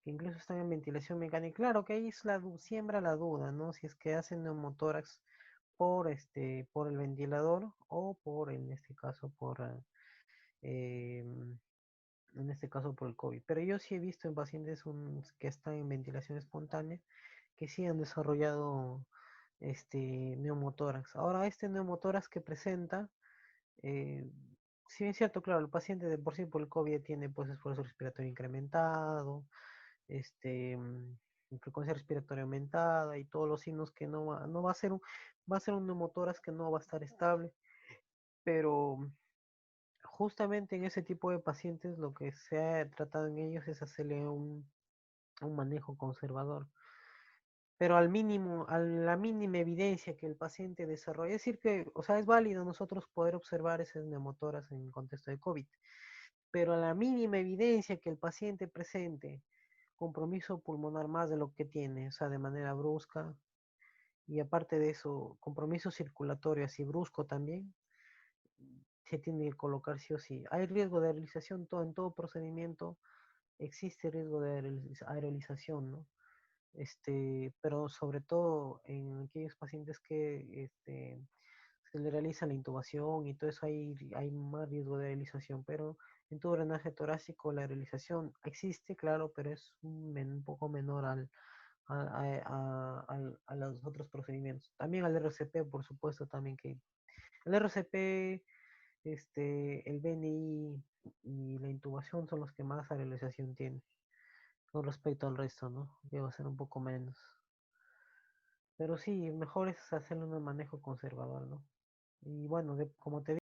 incluso están en ventilación mecánica. Claro que ahí siembra la duda, ¿no? Si es que hacen neumotórax por el ventilador o en este caso, eh, en este caso por el COVID. Pero yo sí he visto en pacientes que están en ventilación espontánea que sí han desarrollado neumotórax. Ahora, este neumotórax que presenta, eh, si bien es cierto, claro, el paciente de por sí por el COVID tiene pues esfuerzo respiratorio incrementado, frecuencia respiratoria aumentada y todos los signos que no va a ser va a ser un neumotórax que no va a estar estable, pero justamente en ese tipo de pacientes lo que se ha tratado en ellos es hacerle un manejo conservador. Pero al mínimo, a la mínima evidencia que el paciente desarrolla, es decir que, o sea, es válido nosotros poder observar esas neumotoras en contexto de COVID, pero a la mínima evidencia que el paciente presente compromiso pulmonar más de lo que tiene, o sea, de manera brusca, y aparte de eso, compromiso circulatorio así brusco también, se tiene que colocar sí o sí. Hay riesgo de realización, en todo procedimiento existe riesgo de aerolización, ¿no? Pero sobre todo en aquellos pacientes que se le realiza la intubación y todo eso hay más riesgo de aerolización, pero en todo drenaje torácico la aerolización existe, claro, pero es un poco menor a los otros procedimientos. También al RCP, por supuesto, también que el RCP, el BNI y la intubación son los que más aerolización tienen con respecto al resto, ¿no? Que va a ser un poco menos. Pero sí, mejor es hacerle un manejo conservador, ¿no? Y bueno, como te